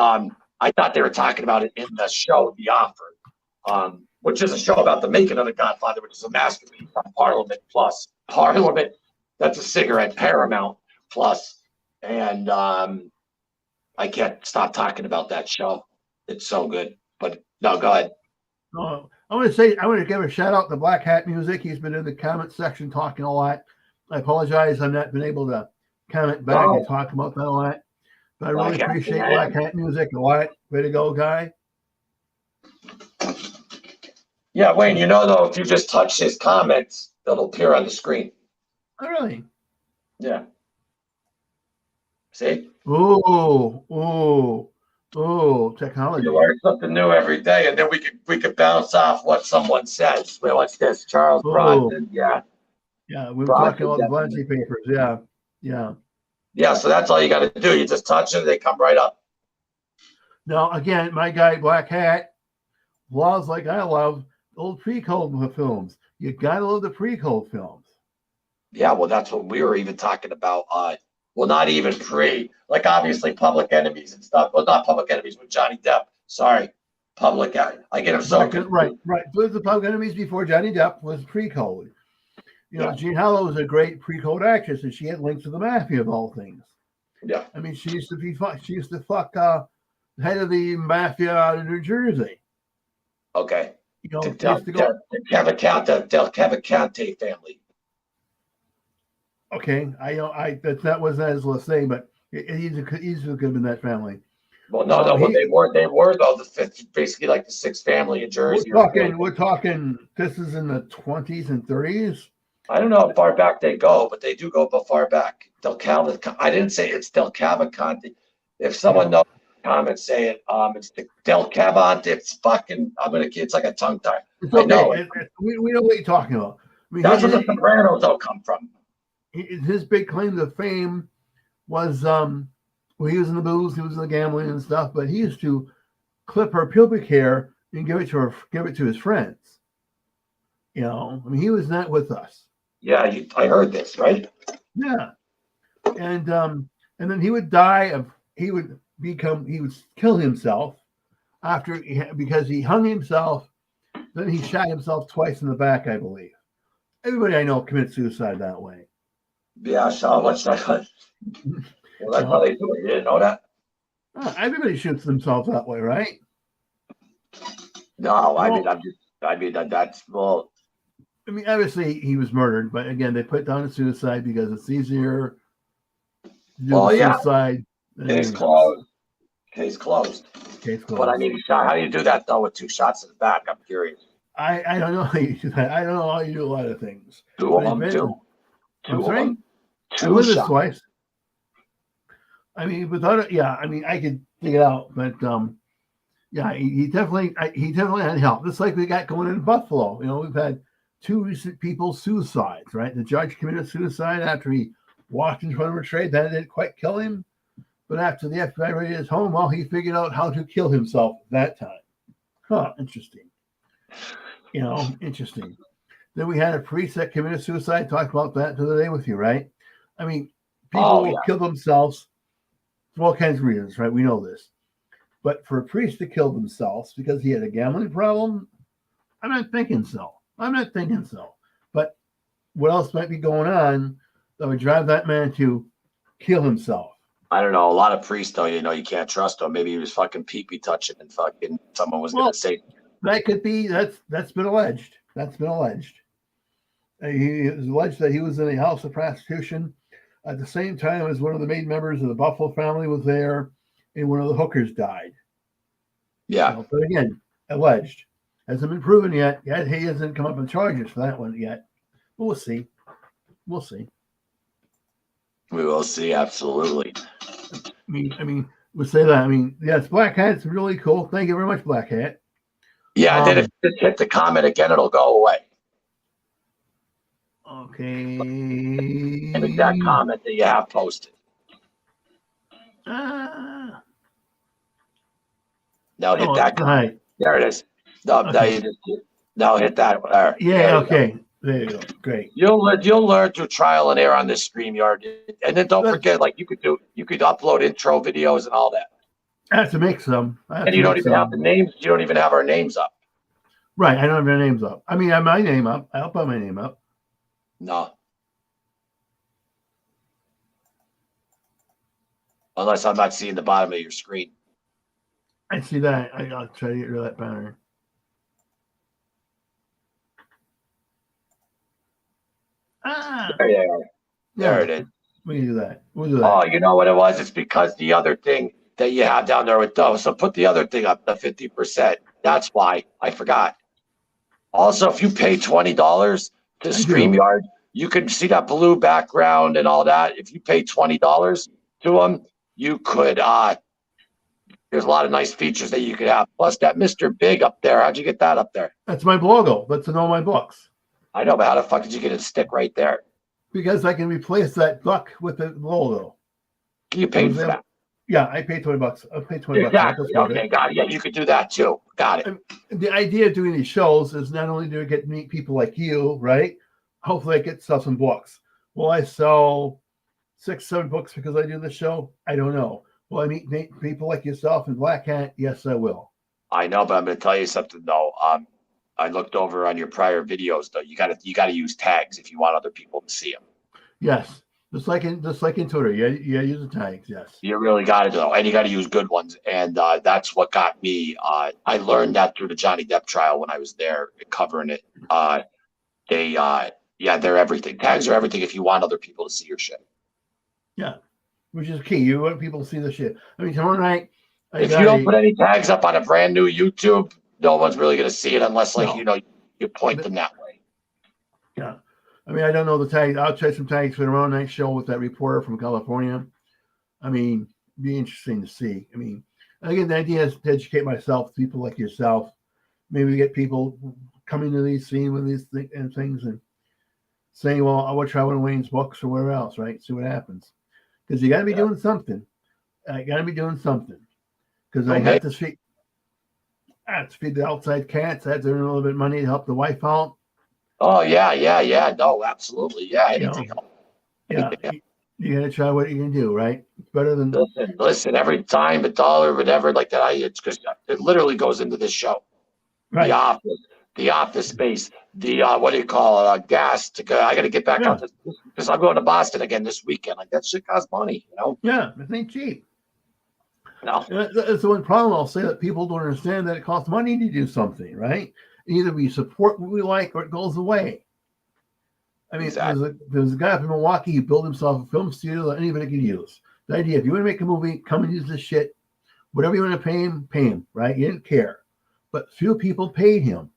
Speaker 2: I thought they were talking about it in the show, The Offer, which is a show about the making of The Godfather, which is a masterpiece on Parliament Plus. Parliament, that's a cigarette, Paramount Plus. And I can't stop talking about that show. It's so good. But no, go ahead.
Speaker 1: I want to give a shout out to Black Hat Music. He's been in the comment section talking a lot. I apologize, I've not been able to comment back and talk about that a lot. But I really appreciate Black Hat Music a lot. Way to go, guy.
Speaker 2: Yeah, Wayne, you know, though, if you just touch his comments, that'll appear on the screen.
Speaker 1: Oh, really?
Speaker 2: Yeah. See?
Speaker 1: Technology.
Speaker 2: You learn something new every day, and then we could bounce off what someone says. Well, what's this? Charles Bronson? Yeah.
Speaker 1: Yeah, we were talking about the Valachi Papers. Yeah.
Speaker 2: So that's all you got to do. You just touch it, they come right up.
Speaker 1: Now, again, my guy, Black Hat, loves like I love old pre-code films. You got to love the pre-code films.
Speaker 2: Yeah, well, that's what we were even talking about. Well, not even like obviously Public Enemies and stuff. Well, not Public Enemies with Johnny Depp. Sorry. I get him so confused.
Speaker 1: Right. But the Public Enemies before Johnny Depp was pre-code. You know, Jean Harlow was a great pre-code actress, and she had links to the Mafia of all things.
Speaker 2: Yeah.
Speaker 1: I mean, she used to fuck the head of the Mafia out of New Jersey.
Speaker 2: Okay.
Speaker 1: You know,
Speaker 2: the Cavalcante family.
Speaker 1: Okay, that wasn't his last name, but he's could have been that family.
Speaker 2: Well, no, they were though the fifth, basically like the sixth family in Jersey.
Speaker 1: We're talking. This is in the 20s and 30s.
Speaker 2: I don't know how far back they go, but they do go far back. I didn't say it's Del Cavalcante. If someone knows, comments say it. It's the Del Cavalcante. It's fucking. It's like a tongue tie.
Speaker 1: Okay.
Speaker 2: I know.
Speaker 1: We know what you're talking about. I mean,
Speaker 2: that's where the Sopranos all come from.
Speaker 1: His big claim to fame was well, he was in the booze, he was in the gambling and stuff, but he used to clip her pubic hair and give it to his friends. You know, I mean, he was not with us.
Speaker 2: Yeah, I heard this, right?
Speaker 1: Yeah, and then he would die of he would kill himself because he hung himself. Then he shot himself twice in the back, I believe. Everybody I know commits suicide that way.
Speaker 2: Yeah, so what's that? Well,
Speaker 1: You
Speaker 2: that's how
Speaker 1: know,
Speaker 2: they do it. You didn't know that?
Speaker 1: everybody shoots themselves that way, right?
Speaker 2: No, I mean,
Speaker 1: Well,
Speaker 2: that's well.
Speaker 1: I mean, obviously he was murdered, but again, they put down a suicide because it's easier to do the
Speaker 2: Well, yeah,
Speaker 1: suicide than
Speaker 2: case
Speaker 1: anything else.
Speaker 2: closed. Case closed.
Speaker 1: Case
Speaker 2: But I
Speaker 1: closed.
Speaker 2: mean, he shot. How do you do that though with 2 shots in the back? I'm curious.
Speaker 1: I don't know how you do that. I don't know how you do a lot of things.
Speaker 2: Two
Speaker 1: But
Speaker 2: of them,
Speaker 1: I'm
Speaker 2: two of
Speaker 1: sorry?
Speaker 2: them,
Speaker 1: I
Speaker 2: two
Speaker 1: lived this
Speaker 2: shots.
Speaker 1: twice. I mean, without it, yeah. I mean, I could figure it out, but yeah, he definitely had help. Just like we got going in Buffalo. You know, we've had 2 recent people suicides. Right, the judge committed suicide after he walked in front of a trade. That didn't quite kill him, but after the FBI raided his home, well, he figured out how to kill himself that time. Huh? Interesting. You know, interesting. Then we had a priest that committed suicide. Talked about that the other day with you, right? I mean,
Speaker 2: Oh
Speaker 1: people
Speaker 2: yeah.
Speaker 1: kill themselves for all kinds of reasons, right? We know this. But for a priest to kill themselves because he had a gambling problem, I'm not thinking so. But what else might be going on that would drive that man to kill himself?
Speaker 2: I don't know. A lot of priests, though, you can't trust him. Maybe he was fucking pee-pee touching and fucking someone was
Speaker 1: Well,
Speaker 2: gonna say.
Speaker 1: that could be that's been alleged. That's been alleged. He is alleged that he was in a house of prostitution at the same time as one of the main members of the Buffalo family was there, and one of the hookers died.
Speaker 2: Yeah.
Speaker 1: But again, alleged. Hasn't been proven yet. Yet he hasn't come up with charges for that one yet. But we'll see. We'll see.
Speaker 2: We will see. Absolutely.
Speaker 1: I mean, we'll say that. I mean, yes, Black Hat. It's really cool. Thank you very much, Black Hat.
Speaker 2: Yeah. Then if you just hit the comment again, it'll go away.
Speaker 1: Okay.
Speaker 2: And exact comment that you have posted. Now hit that.
Speaker 1: Hi.
Speaker 2: There it is. No,
Speaker 1: Okay.
Speaker 2: now hit that. There.
Speaker 1: Yeah.
Speaker 2: There
Speaker 1: Okay. There you go. Great.
Speaker 2: You'll learn through trial and error on this StreamYard, and then don't forget, like you could upload intro videos and all that.
Speaker 1: I have to make some.
Speaker 2: And you don't even have the names. You don't even have our names up.
Speaker 1: Right. I don't have our names up. I mean, I have my name up. I'll put my name up.
Speaker 2: No. Unless I'm not seeing the bottom of your screen.
Speaker 1: I see that. I'll try to get rid of that banner.
Speaker 2: There you are. There it is.
Speaker 1: We can do that. We'll do that.
Speaker 2: Oh, you know what it was? It's because the other thing that you have down there with those. So put the other thing up, the 50%. That's why I forgot. Also, if you pay $20 to StreamYard, you can see that blue background and all that. If you pay $20 to them, you could. There's a lot of nice features that you could have. Plus, that Mr. Big up there. How'd you get that up there?
Speaker 1: That's my logo. That's in all my books.
Speaker 2: I know, but how the fuck did you get it to stick right there?
Speaker 1: Because I can replace that duck with the logo.
Speaker 2: You paid for that.
Speaker 1: Yeah, I paid $20. I paid $20.
Speaker 2: Exactly. Okay, got it. Yeah, you could do that too. Got it.
Speaker 1: The idea of doing these shows is not only do I get to meet people like you, right? Hopefully I get to sell some books. Will I sell 6, 7 books because I do the show? I don't know. Will I meet people like yourself and Black Hat? Yes, I will.
Speaker 2: I know, but I'm going to tell you something though. I looked over on your prior videos though. You got to use tags if you want other people to see them.
Speaker 1: Yes, just like in Twitter. Yeah, use the tags. Yes,
Speaker 2: you really got to though, and you got to use good ones. And that's what got me. I learned that through the Johnny Depp trial when I was there covering it. They're everything. Tags are everything if you want other people to see your shit.
Speaker 1: Yeah, which is key. You want people to see the shit. I mean, tomorrow night.
Speaker 2: If you don't put any tags up on a brand new YouTube, no one's really going to see it unless, you point them that way.
Speaker 1: Yeah. I mean, I don't know the tags. I'll try some tags for tomorrow night's show with that reporter from California. I mean, be interesting to see. I mean, again, the idea is to educate myself, people like yourself. Maybe get people coming to these scenes with these things and saying, well, I will try one of Wayne's books or whatever else, right? See what happens. Because you got to be doing something. Because I had to feed the outside cats. I had to earn a little bit of money to help the wife out.
Speaker 2: Oh yeah. No, absolutely. Yeah,
Speaker 1: You
Speaker 2: anything
Speaker 1: know,
Speaker 2: else.
Speaker 1: yeah,
Speaker 2: Anything else.
Speaker 1: you got to try what you can do, right? It's better than
Speaker 2: Listen, every time a dollar, whatever, like that, it's because it literally goes into this show. The
Speaker 1: right.
Speaker 2: office, the office space, the what do you call it? Gas to go. I got to get back
Speaker 1: Yeah,
Speaker 2: out because I'm going to Boston again this weekend. Like that shit costs money, you know.
Speaker 1: yeah, it ain't cheap.
Speaker 2: No,
Speaker 1: That's the one problem I'll say that people don't understand that it costs money to do something, right? Either we support what we like or it goes away. I mean,
Speaker 2: exactly.
Speaker 1: there's a guy up in Milwaukee. He built himself a film studio that anybody could use. The idea, if you want to make a movie, come and use this shit. Whatever you want to pay him, right? He didn't care. But few people paid him.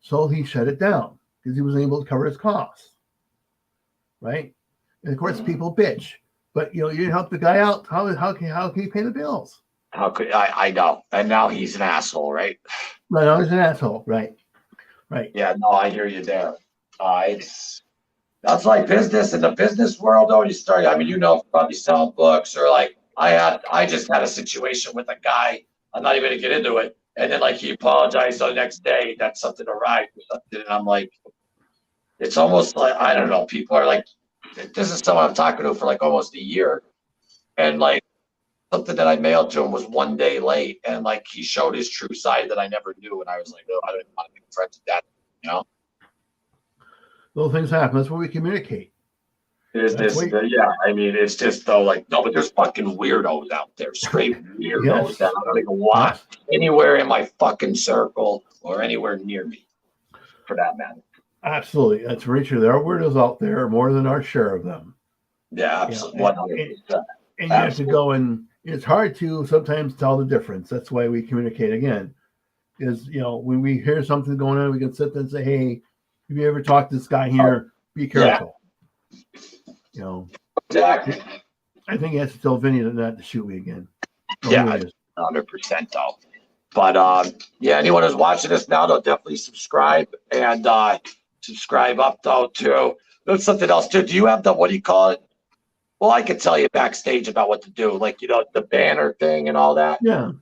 Speaker 1: So he shut it down because he wasn't able to cover his costs, right? And of course, people bitch. But, you didn't help the guy out. How can he pay the bills?
Speaker 2: How could I know? And now he's an asshole, right?
Speaker 1: No, he's an asshole, right? Right.
Speaker 2: Yeah, no, I hear you there. It's That's like business in the business world. Though you start, I mean, probably selling books or like I just had a situation with a guy. I'm not even gonna get into it. And then like he apologized the next day that something arrived or something, and I'm like, it's almost like I don't know. People are like, this is someone I'm talking to for like almost a year, and like something that I mailed to him was one day late, and like he showed his true side that I never knew, and I was like, no, I don't even want to be friends with that, you know.
Speaker 1: Little things happen. That's why we communicate. That's
Speaker 2: This,
Speaker 1: why,
Speaker 2: yeah. I mean, it's just though, like, no, but there's fucking weirdos out there, straight weirdos that
Speaker 1: yes,
Speaker 2: I don't even want
Speaker 1: yes,
Speaker 2: anywhere in my fucking circle or anywhere near me, for that matter.
Speaker 1: absolutely. That's very true. There are weirdos out there, more than our share of them.
Speaker 2: Yeah,
Speaker 1: You know,
Speaker 2: absolutely, 100%.
Speaker 1: and you have to
Speaker 2: Absolutely.
Speaker 1: go and it's hard to sometimes tell the difference. That's why we communicate again. Is when we hear something going on, we can sit there and say, "Hey, have you ever talked to this guy here? Be
Speaker 2: Yeah,
Speaker 1: careful." You know,
Speaker 2: exactly.
Speaker 1: I think he has to tell Vinny not to shoot me again. Oh, here
Speaker 2: Yeah,
Speaker 1: he is.
Speaker 2: 100% though. But yeah, anyone who's watching this now, they'll definitely subscribe and subscribe up though too. There's something else too. Do you have the what do you call it? Well, I could tell you backstage about what to do, like the banner thing and all that,
Speaker 1: Yeah,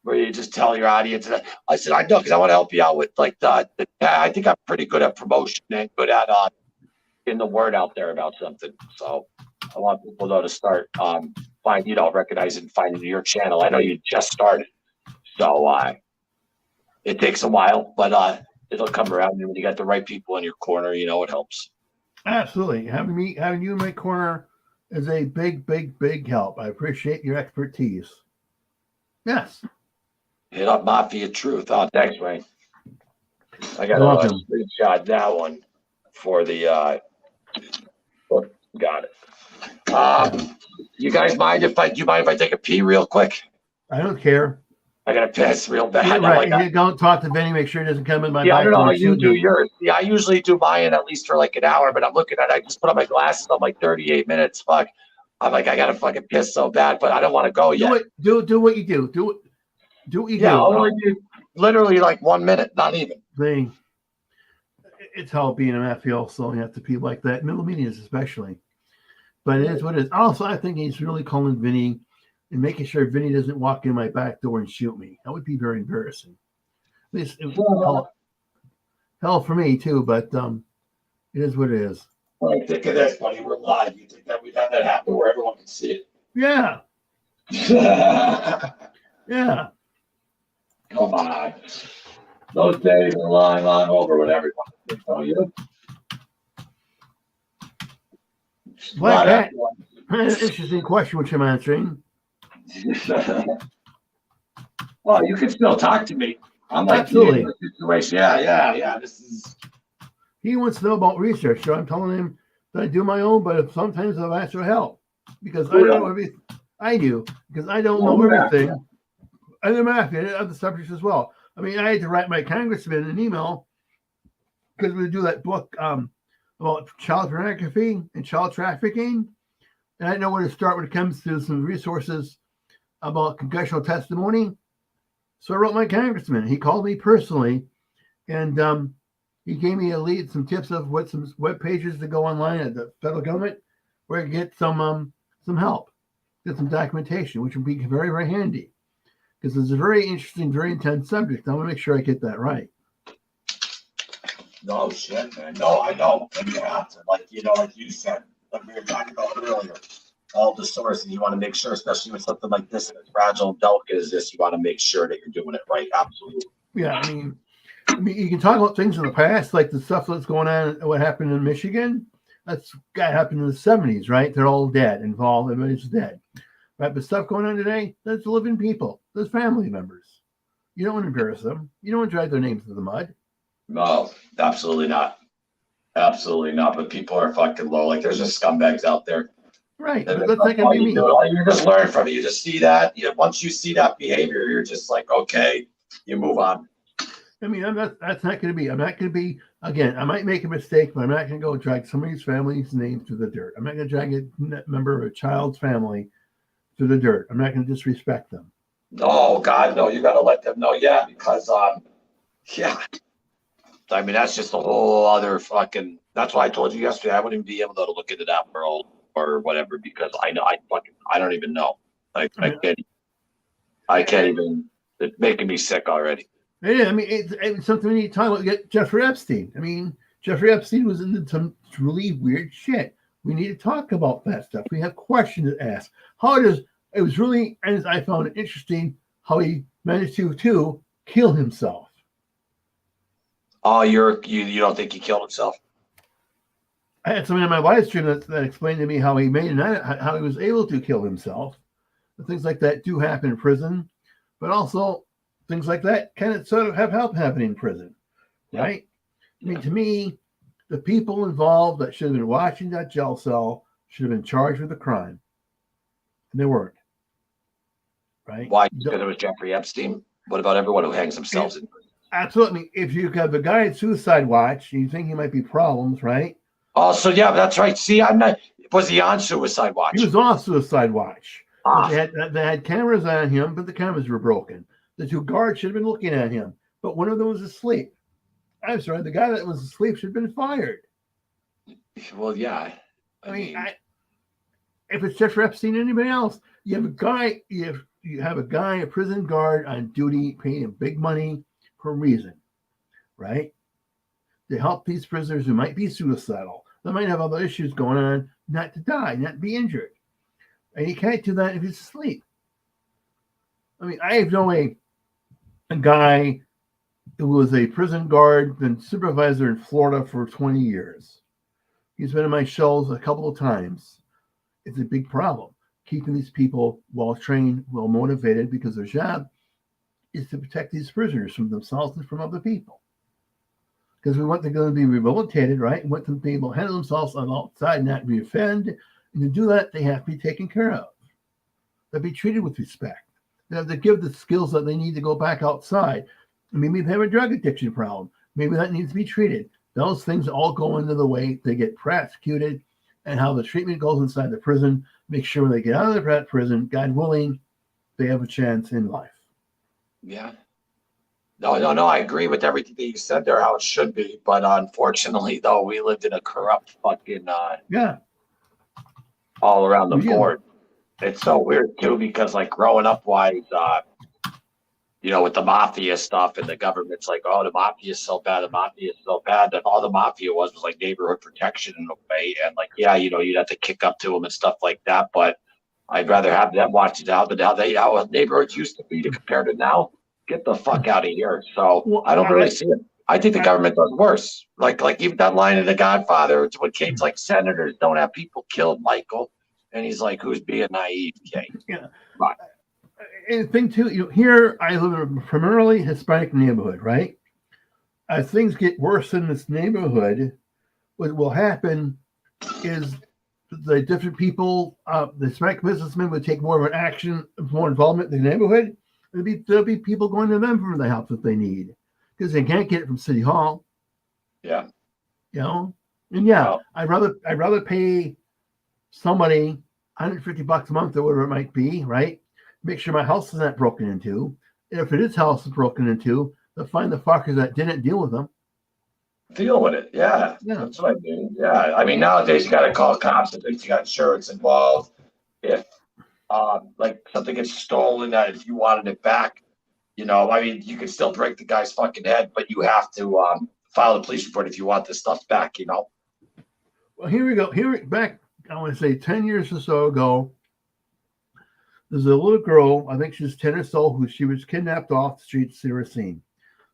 Speaker 2: where you just tell your audience. I said I know because I want to help you out with like the. I think I'm pretty good at promotion and good at getting the word out there about something. So I want people though to start recognizing finding your channel. I know you just started, so it takes a while, but it'll come around. And when you got the right people in your corner, it helps.
Speaker 1: absolutely. Having you in my corner is a big, big, big help. I appreciate your expertise. Yes,
Speaker 2: Hit up Mafia Truth. Oh, thanks, Wayne. I got
Speaker 1: you're
Speaker 2: a
Speaker 1: welcome.
Speaker 2: screenshot that one for the. Got it. You guys mind if I take a pee real quick?
Speaker 1: I don't care.
Speaker 2: I gotta piss real bad.
Speaker 1: Yeah,
Speaker 2: I'm
Speaker 1: right.
Speaker 2: like,
Speaker 1: You don't talk to Vinny. Make sure he doesn't come in my
Speaker 2: yeah, I
Speaker 1: back
Speaker 2: don't know
Speaker 1: door
Speaker 2: how
Speaker 1: and
Speaker 2: you
Speaker 1: shoot
Speaker 2: do
Speaker 1: me.
Speaker 2: yours. Yeah, I usually do mine at least for like an hour, but I'm looking at it. I just put on my glasses. I'm like 38 minutes. Fuck. I'm like, I gotta fucking piss so bad, but I don't want to go
Speaker 1: Do
Speaker 2: yet.
Speaker 1: it. Do what you do. Do what you
Speaker 2: Yeah,
Speaker 1: do.
Speaker 2: I'll only do literally like 1 minute, not even.
Speaker 1: It's how being a mafia also you have to be like that. Middle meetings especially. But it is what it is. Also, I think he's really calling Vinny and making sure Vinny doesn't walk in my back door and shoot me. That would be very embarrassing. At least hell for me too, but it is what it is.
Speaker 2: Like, think of this, buddy. We're live. You think that we'd have that happen where everyone can see
Speaker 1: Yeah.
Speaker 2: it?
Speaker 1: Yeah.
Speaker 2: Come on. Those days are long over with everyone. You
Speaker 1: Black
Speaker 2: not
Speaker 1: Cat.
Speaker 2: everyone.
Speaker 1: Interesting question which I'm answering.
Speaker 2: Well, you can still talk to me. I'm like
Speaker 1: Absolutely.
Speaker 2: in the situation. Yeah. This is.
Speaker 1: He wants to know about research, so I'm telling him that I do my own, but sometimes I've asked for help because I don't know everything. I do because I don't know everything. And the Mafia and other subjects as well. I mean, I had to write my congressman an email because we do that book about child pornography and child trafficking, and I didn't know where to start when it comes to some resources about congressional testimony. So I wrote my congressman. He called me personally, and he gave me some tips of some web pages to go online at the federal government where I could get some help, get some documentation, which would be very, very handy because it's a very interesting, very intense subject. I want to make sure I get that right.
Speaker 2: No shit, man. No, I know. And you have to, like, like you said, like we were talking about earlier, all the sources you want to make sure, especially with something like this and as fragile and delicate as this, you want to make sure that you're doing it right. Absolutely.
Speaker 1: Yeah, I mean, you can talk about things in the past, like the stuff that's going on, what happened in Michigan. That's got happened in the 70s, right? They're all dead, involved, everybody's dead. Right? But stuff going on today, that's living people, those family members. You don't want to embarrass them. You don't want to drag their names through the mud.
Speaker 2: No, absolutely not. Absolutely not. But people are fucking low. Like there's just scumbags out there.
Speaker 1: Right,
Speaker 2: And
Speaker 1: but that's not going to be me.
Speaker 2: you just learn from it. You just see that. Once you see that behavior, you're just like, okay, you move on.
Speaker 1: I mean, that's not going to be. I'm not going to be. Again, I might make a mistake, but I'm not going to go drag somebody's family's name through the dirt. I'm not going to drag a member of a child's family through the dirt. I'm not going to disrespect them.
Speaker 2: Oh God, no! You got to let them know, yeah, because yeah. I mean, that's just a whole other fucking. That's why I told you yesterday I wouldn't be able to look into that world or whatever because I know I don't even know. I can't even. It's making me sick already.
Speaker 1: Yeah, I mean, it's something we need to talk about. Get Jeffrey Epstein. I mean, Jeffrey Epstein was into some really weird shit. We need to talk about that stuff. We have questions to ask. It was really, and I found it interesting how he managed to kill himself.
Speaker 2: Oh, you don't think he killed himself?
Speaker 1: I had somebody on my live stream that explained to me how he how he was able to kill himself. Things like that do happen in prison, but also things like that kind of sort of have help happening in prison, right? Yeah. I mean, to me, the people involved that should have been watching that jail cell should have been charged with a crime, and they weren't. Right?
Speaker 2: Why? Because it was Jeffrey Epstein. What about everyone who hangs themselves in prison?
Speaker 1: Absolutely. If you have a guy at suicide watch, you think he might be problems, right?
Speaker 2: Oh, so yeah, that's right. See, I'm not. Was he on suicide watch?
Speaker 1: He was on suicide watch. They had cameras on him, but the cameras were broken. The two guards should have been looking at him, but one of them was asleep. I'm sorry, the guy that was asleep should have been fired.
Speaker 2: Well, yeah.
Speaker 1: I mean, if it's Jeffrey Epstein, anybody else, you have a guy, a prison guard on duty, paying him big money for a reason, right? To help these prisoners who might be suicidal, that might have other issues going on, not to die, not to be injured. And you can't do that if he's asleep. I mean, I know a guy who was a prison guard and supervisor in Florida for 20 years. He's been in my shows a couple of times. It's a big problem, keeping these people well trained, well motivated, because their job is to protect these prisoners from themselves and from other people. Because we want them to be rehabilitated, right? We want them to be able to handle themselves on the outside, not be offended. And to do that, they have to be taken care of. They'll be treated with respect. They have to give the skills that they need to go back outside. Maybe they have a drug addiction problem. Maybe that needs to be treated. Those things all go into the way they get prosecuted and how the treatment goes inside the prison. Make sure when they get out of the prison, God willing, they have a chance in life.
Speaker 2: Yeah. No, I agree with everything that you said there, how it should be. But unfortunately, though, we lived in a corrupt fucking all around the board. It's so weird too, because like growing up wise, with the mafia stuff and the government's like, oh, the mafia is so bad, that all the mafia was like neighborhood protection in a way. And like, yeah, you'd have to kick up to them and stuff like that. But I'd rather have them watch it out than how neighborhoods used to be compared to now. Get the fuck out of here. So I don't really see it. I think the government does worse. Like even that line in The Godfather, it's when Kate's like, senators don't have people killed, Michael. And he's like, who's being naive, Kate?
Speaker 1: Yeah. But, and the thing too, here I live in a primarily Hispanic neighborhood, right? As things get worse in this neighborhood, what will happen is the different people, the Hispanic businessmen would take more of an action, more involvement in the neighborhood. There'll be people going to them for the help that they need because they can't get it from City Hall.
Speaker 2: Yeah.
Speaker 1: And I'd rather pay somebody $150 a month or whatever it might be, right? Make sure my house is not broken into. And if it is house is broken into, they'll find the fuckers that didn't deal with them.
Speaker 2: Deal with it, yeah. That's what I mean. Yeah, I mean nowadays you got to call cops if you got insurance involved. If like something gets stolen, that if you wanted it back, I mean you can still break the guy's fucking head, but you have to file a police report if you want this stuff back, you know?
Speaker 1: Well, here we go. Back, I want to say 10 years or so ago, there's a little girl, I think she's 10 or so, who she was kidnapped off the streets they were seen.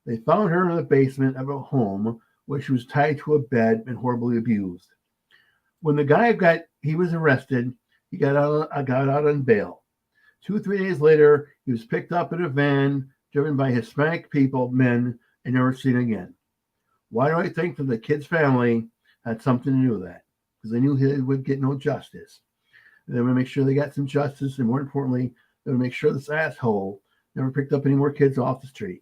Speaker 1: They found her in the basement of a home where she was tied to a bed and horribly abused. When the guy he was arrested, he got out on bail. 2-3 days later, he was picked up in a van driven by Hispanic men and never seen again. Why do I think that the kid's family had something to do with that? Because they knew he would get no justice. They would make sure they got some justice, and more importantly, they would make sure this asshole never picked up any more kids off the street.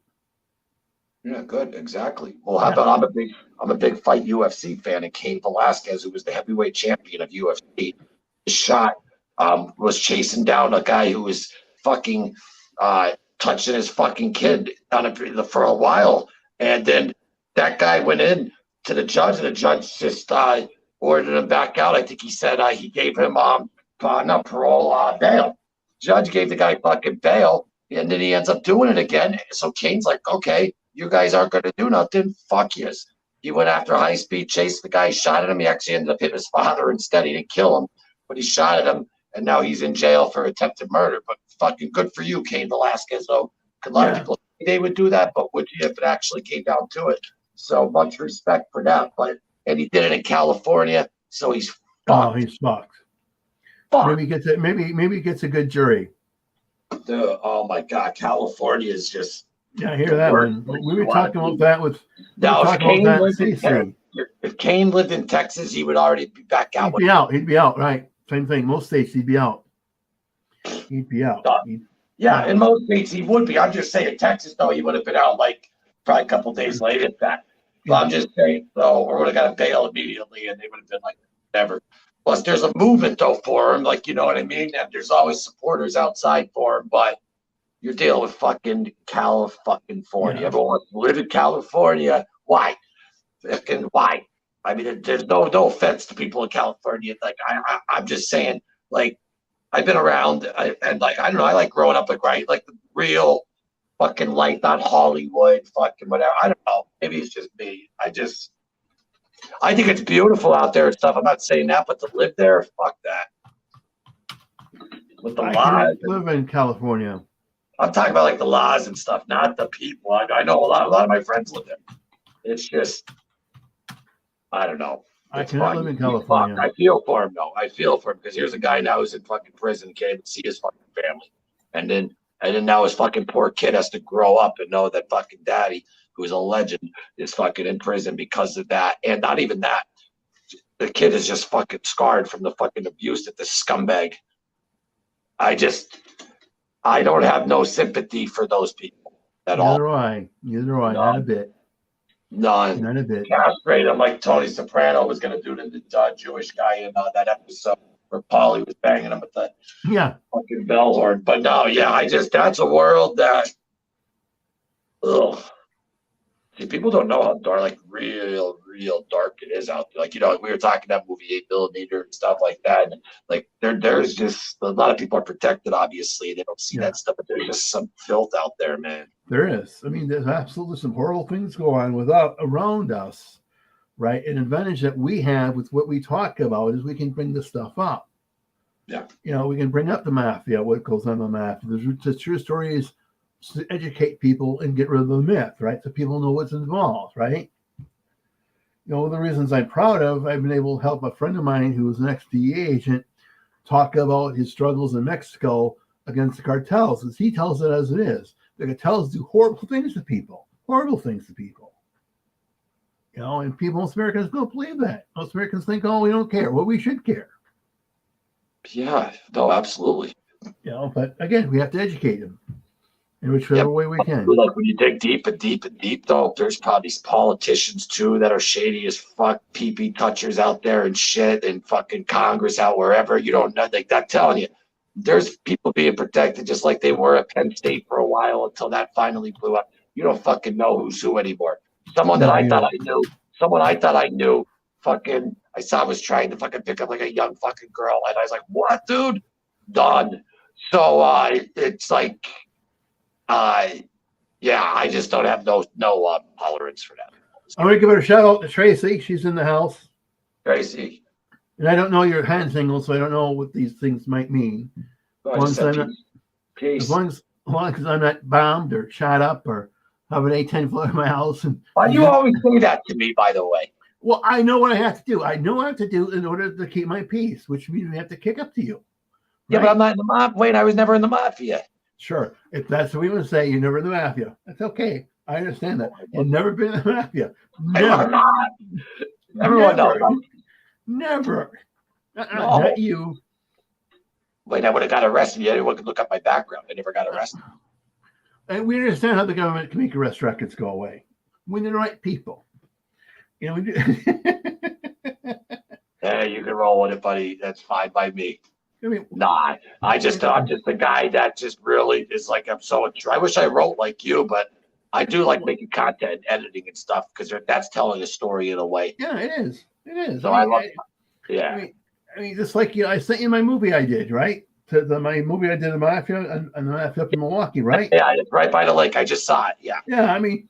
Speaker 2: Yeah, good, exactly. Well, how about I'm a big fight UFC fan, and Cain Velasquez, who was the heavyweight champion of UFC, was chasing down a guy who was fucking touching his fucking kid for a while, and then that guy went in to the judge, and the judge just ordered him back out. I think he said he gave him not parole, bail. Judge gave the guy fucking bail, and then he ends up doing it again. So Kane's like, okay, you guys aren't going to do nothing. Fuck yes. He went after high speed, chased the guy, shot at him. He actually ended up hitting his father instead. He didn't kill him, but he shot at him, and now he's in jail for attempted murder. But fucking good for you, Cain Velasquez, though. A lot of people say they would do that, but would you if it actually came down to it? So much respect for that. And he did it in California, so he's fucked.
Speaker 1: Oh, he's fucked.
Speaker 2: Fuck.
Speaker 1: Maybe he gets a good jury.
Speaker 2: Dude, oh my God, California is just.
Speaker 1: Yeah, I hear that one. We were talking about that with.
Speaker 2: Now, if Cain lived in Texas, he would already be back out.
Speaker 1: He'd be out. Right. Same thing. Most states, he'd be out. He'd be out.
Speaker 2: In most states, he would be. I'm just saying, Texas, though, he would have been out like probably a couple days later. In fact, so I'm just saying, or would have got a bail immediately, and they would have been like, never. Plus, there's a movement though for him, like you know what I mean. And there's always supporters outside for him, but. You're dealing with fucking California.
Speaker 1: Yeah.
Speaker 2: Everyone wants to live in California. Why? Fucking why? I mean, there's no offense to people in California. Like I'm just saying, like I've been around and like I don't know. I like growing up like the real fucking life, not Hollywood, fucking whatever. I don't know. Maybe it's just me. I think it's beautiful out there and stuff. I'm not saying that, but to live there, fuck that. With the
Speaker 1: I live in California.
Speaker 2: I'm talking about like the laws and stuff, not the people. I know a lot of my friends live there. It's just, I don't know.
Speaker 1: I cannot live in California.
Speaker 2: I feel for him though. I feel for him because here's a guy now who's in fucking prison, can't even see his fucking family, and then now his fucking poor kid has to grow up and know that fucking daddy, who's a legend, is fucking in prison because of that. And not even that, the kid is just fucking scarred from the fucking abuse that this scumbag. I don't have no sympathy for those people at all.
Speaker 1: Neither do I. Not a bit.
Speaker 2: None.
Speaker 1: Not a bit.
Speaker 2: Castrate him like Tony Soprano was going to do to the Jewish guy in that episode where Paulie was banging him with the fucking bell horn. But no, that's a world that, ugh. See, people don't know how dark, like real dark it is out there. Like, you know, we were talking that movie 8mm and stuff like that. And like there's just a lot of people are protected, obviously. They don't see that stuff, but there's just some filth out there, man.
Speaker 1: There is. I mean, there's absolutely some horrible things go on around us, right? An advantage that we have with what we talk about is we can bring this stuff up.
Speaker 2: Yeah.
Speaker 1: You know, we can bring up the Mafia, what goes on in the Mafia. The true story is to educate people and get rid of the myth, right? So people know what's involved, right? You know, one of the reasons I'm proud of, I've been able to help a friend of mine who was an ex-DEA agent talk about his struggles in Mexico against the cartels, as he tells it as it is. The cartels do horrible things to people. You know, and most Americans don't believe that. Most Americans think, oh, we don't care. Well, we should care.
Speaker 2: Yeah, no, absolutely.
Speaker 1: You know, but again, we have to educate them in whichever way we can.
Speaker 2: Like when you dig deep and deep and deep, though, there's probably politicians too that are shady as fuck, pee-pee touchers out there and shit, and fucking Congress out wherever. You don't know. Like, I'm telling you, there's people being protected just like they were at Penn State for a while until that finally blew up. You don't fucking know who's who anymore. Someone I thought I knew, fucking, I saw was trying to fucking pick up like a young fucking girl, and I was like, what, dude? Done. So it's like, I just don't have no tolerance for that.
Speaker 1: I'm going to give her a shout out to Tracy. She's in the house.
Speaker 2: Tracy.
Speaker 1: And I don't know your hand signals, so I don't know what these things might mean.
Speaker 2: I just said peace.
Speaker 1: As long as I'm not bombed or shot up or have an A-10 float in my house. And
Speaker 2: why do you always say that to me, by the way?
Speaker 1: Well, I know what I have to do. I know what I have to do in order to keep my peace, which means we have to kick up to you.
Speaker 2: Right? Yeah, but I'm not in the Mafia. Wait, I was never in the Mafia.
Speaker 1: Sure. If that's what we want to say, you're never in the Mafia. That's okay. I understand that. You've never been in the Mafia. Never.
Speaker 2: Not. Everyone knows.
Speaker 1: Never.
Speaker 2: No.
Speaker 1: Not you.
Speaker 2: Wait, I would have got arrested. Yeah, anyone could look up my background. I never got arrested.
Speaker 1: And we understand how the government can make arrest records go away. We need the right people. You know, we do.
Speaker 2: Yeah, you can roll with it, buddy. That's fine by me.
Speaker 1: I mean,
Speaker 2: I'm just a guy that just really is like, I wish I wrote like you, but I do like making content, editing and stuff, because that's telling a story in a way.
Speaker 1: Yeah, it is. It is.
Speaker 2: So I love it. Yeah.
Speaker 1: I mean, just like I sent you my movie I did, right? My movie I did in Mafia and the Mafia up in Milwaukee, right?
Speaker 2: Yeah, it's right by the lake. I just saw it. Yeah.
Speaker 1: Yeah, I mean,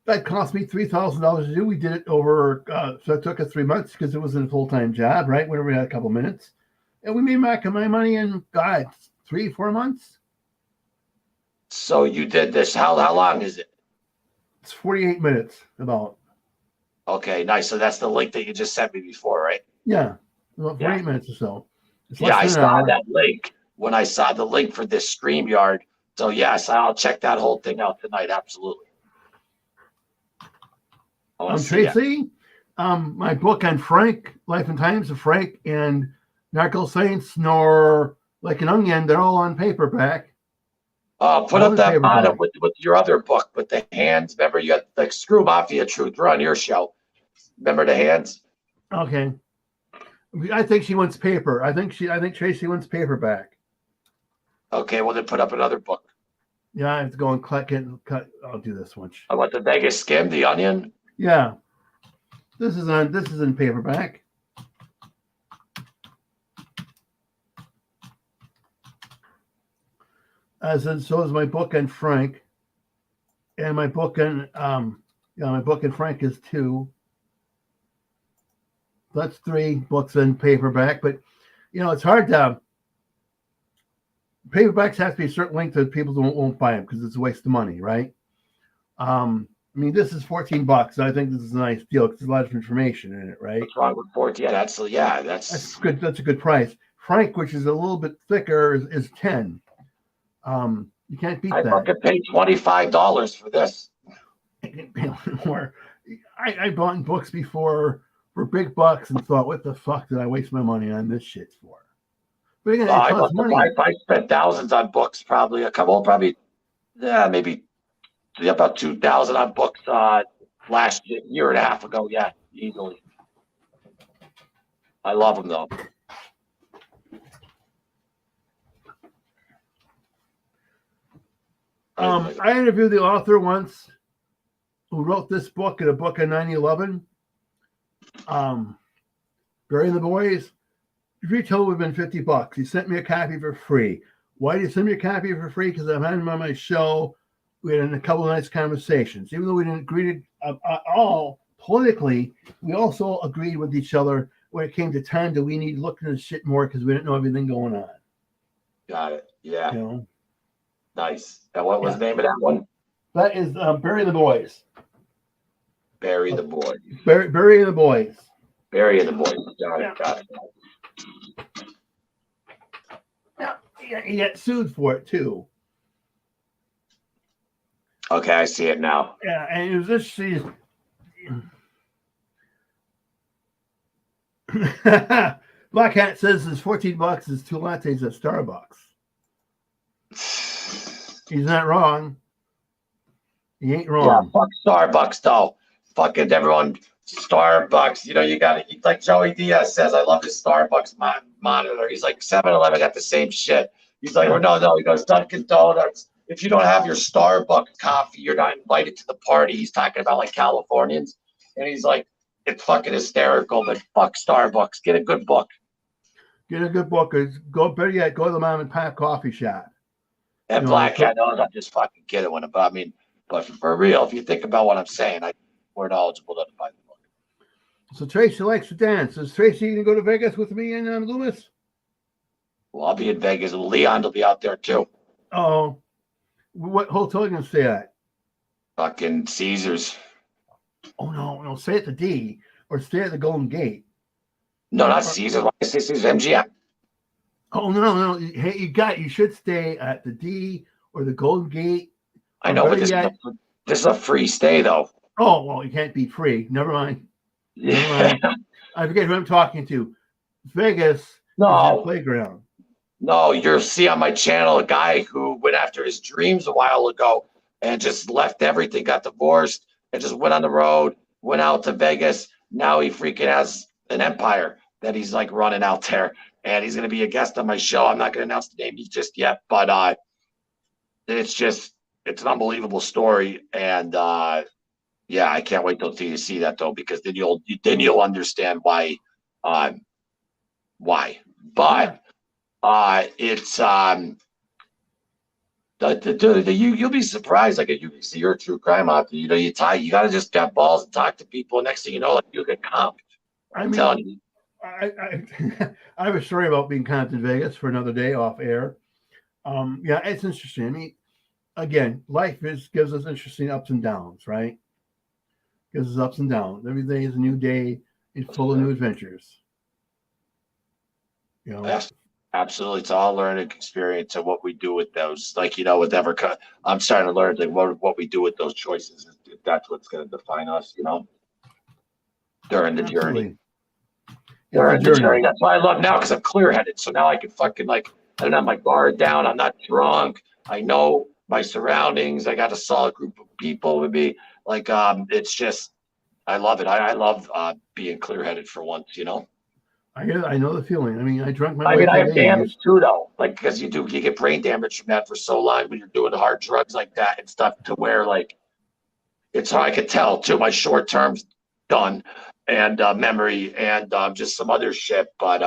Speaker 1: that cost me $3,000 to do. We did it over, so it took us 3 months because it wasn't a full-time job, right? Whenever we had a couple minutes. And we made back my money in, 3-4 months.
Speaker 2: So you did this. How long is it?
Speaker 1: It's 48 minutes about.
Speaker 2: Okay, nice. So that's the link that you just sent me before, right?
Speaker 1: Yeah, about 48 minutes or so.
Speaker 2: Yeah, I saw that link when I saw the link for this StreamYard. So yes, I'll check that whole thing out tonight. Absolutely.
Speaker 1: Tracy. My book on Frank, Life and Times of Frank, and Narco Saints, nor Like an Onion, they're all on paperback.
Speaker 2: Put up that bottom with your other book, with the hands. Remember, you got the Screw Mafia Truth. We're on your show. Remember the hands?
Speaker 1: Okay. I think she wants paper. I think Tracy wants paperback.
Speaker 2: Okay, well then put up another book.
Speaker 1: Yeah, I have to go and cut. I'll do this one.
Speaker 2: I want the Vegas Skim, the Onion.
Speaker 1: Yeah, this is in paperback. So is my book on Frank, and my book on Frank is 2. That's 3 books in paperback, but it's hard to. Paperbacks have to be a certain length that people won't buy them because it's a waste of money, right? I mean, this is $14. I think this is a nice deal because there's a lot of information in it, right?
Speaker 2: What's wrong with 14? Yeah, that's
Speaker 1: good. That's a good price. Frank, which is a little bit thicker, is 10. You can't beat that.
Speaker 2: I fucking paid $25 for this.
Speaker 1: More. I bought books before for big bucks and thought, what the fuck did I waste my money on this shit for? But again,
Speaker 2: I spent thousands on books, probably maybe about 2,000 on books last year and a half ago. Yeah, easily. I love them though.
Speaker 1: I interviewed the author once who wrote this book and a book on 9/11. Burying the Boys. Retail would have been $50. He sent me a copy for free. Why did he send me a copy for free? Because I've had him on my show. We had a couple of nice conversations. Even though we didn't agree at all politically, we also agreed with each other when it came to time that we need to look into this shit more because we didn't know everything going on.
Speaker 2: Got it. Yeah. Nice. And what was the name of that one?
Speaker 1: That is Bury the Boys.
Speaker 2: Bury the Boys.
Speaker 1: Bury the Boys.
Speaker 2: Bury the Boys. Got it.
Speaker 1: Yeah, he got sued for it too.
Speaker 2: Okay, I see it now.
Speaker 1: Yeah, and it was this season. Black Hat says his $14 is 2 lattes at Starbucks. He's not wrong. He ain't wrong.
Speaker 2: Yeah, fuck Starbucks though. Fucking everyone, Starbucks. You got it. Like Joey Diaz says, I love his Starbucks monitor. He's like 7-Eleven got the same shit. He's like, no. He goes Dunkin' Donuts. If you don't have your Starbucks coffee, you're not invited to the party. He's talking about like Californians, and he's like, it's fucking hysterical. But fuck Starbucks. Get a good book.
Speaker 1: Get a good book. Go to the mom and pop coffee shop.
Speaker 2: And Black Hat knows I'm just fucking kidding with him. But I mean, but for real, if you think about what I'm saying, people are knowledgeable enough to buy the book.
Speaker 1: So Tracy likes to dance. Is Tracy going to go to Vegas with me and Loomis?
Speaker 2: Well, I'll be in Vegas, and Leon will be out there too.
Speaker 1: Oh, what hotel are you going to stay at?
Speaker 2: Fucking Caesars.
Speaker 1: Oh no, stay at the D or stay at the Golden Gate.
Speaker 2: No, not Caesars. Why did I say Caesars? MGM.
Speaker 1: Oh no. Hey, you should stay at the D or the Golden Gate.
Speaker 2: I know, but this is a free stay though.
Speaker 1: Oh well, you can't be free. Never mind.
Speaker 2: Yeah.
Speaker 1: I forget who I'm talking to. Vegas is
Speaker 2: No.
Speaker 1: a playground.
Speaker 2: No, you'll see on my channel a guy who went after his dreams a while ago and just left everything, got divorced, and just went on the road, went out to Vegas. Now he freaking has an empire that he's like running out there. And he's going to be a guest on my show. I'm not going to announce the name just yet, but it's an unbelievable story. And yeah, I can't wait till you see that though, because then you'll understand why. But it's you'll be surprised. Like you see your true crime out there, you got to just got balls and talk to people. Next thing you know, like you get comped. I'm telling you.
Speaker 1: I have a story about being comped in Vegas for another day off air. Yeah, it's interesting. I mean, again, life gives us interesting ups and downs, right? Gives us ups and downs. Every day is a new day. It's full of new adventures.
Speaker 2: Yes, absolutely. It's all learning experience and what we do with those. Like, whatever. I'm starting to learn like what we do with those choices. If that's what's going to define us, during the journey. During the journey. That's why I love now, because I'm clear-headed. So now I can fucking I don't have my guard down. I'm not drunk. I know my surroundings. I got a solid group of people with me. Like, it's just, I love it. I love being clear-headed for once,
Speaker 1: I know the feeling. I mean, I drank my.
Speaker 2: I mean, I have damage too, though. Like, because you get brain damage from that for so long when you're doing hard drugs like that and stuff, to where like it's hard. I could tell too. My short term's done, and memory, and just some other shit. But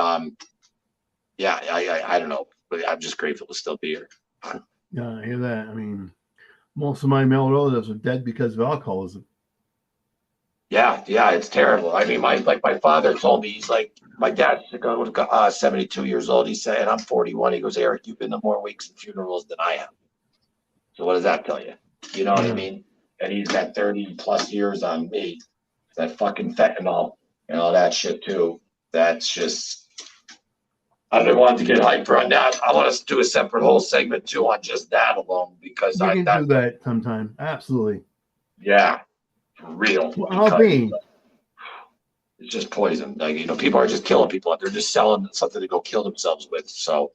Speaker 2: yeah, I don't know. But I'm just grateful to still be here.
Speaker 1: Yeah, I hear that. I mean, most of my male relatives are dead because of alcoholism.
Speaker 2: Yeah, it's terrible. I mean, my father told me, he's like, my dad's 72 years old. He said, and I'm 41. He goes, Eric, you've been to more wakes and funerals than I have. So what does that tell you? You know what I mean? And he's got 30 plus years on me. That fucking fentanyl and all that shit too. That's just, I've been wanting to get hyper on that. I want to do a separate whole segment too on just that alone, because
Speaker 1: we can do that sometime. Absolutely.
Speaker 2: Yeah. For real.
Speaker 1: Well, I'll be.
Speaker 2: It's just poison. Like, people are just killing people. They're just selling something to go kill themselves with. So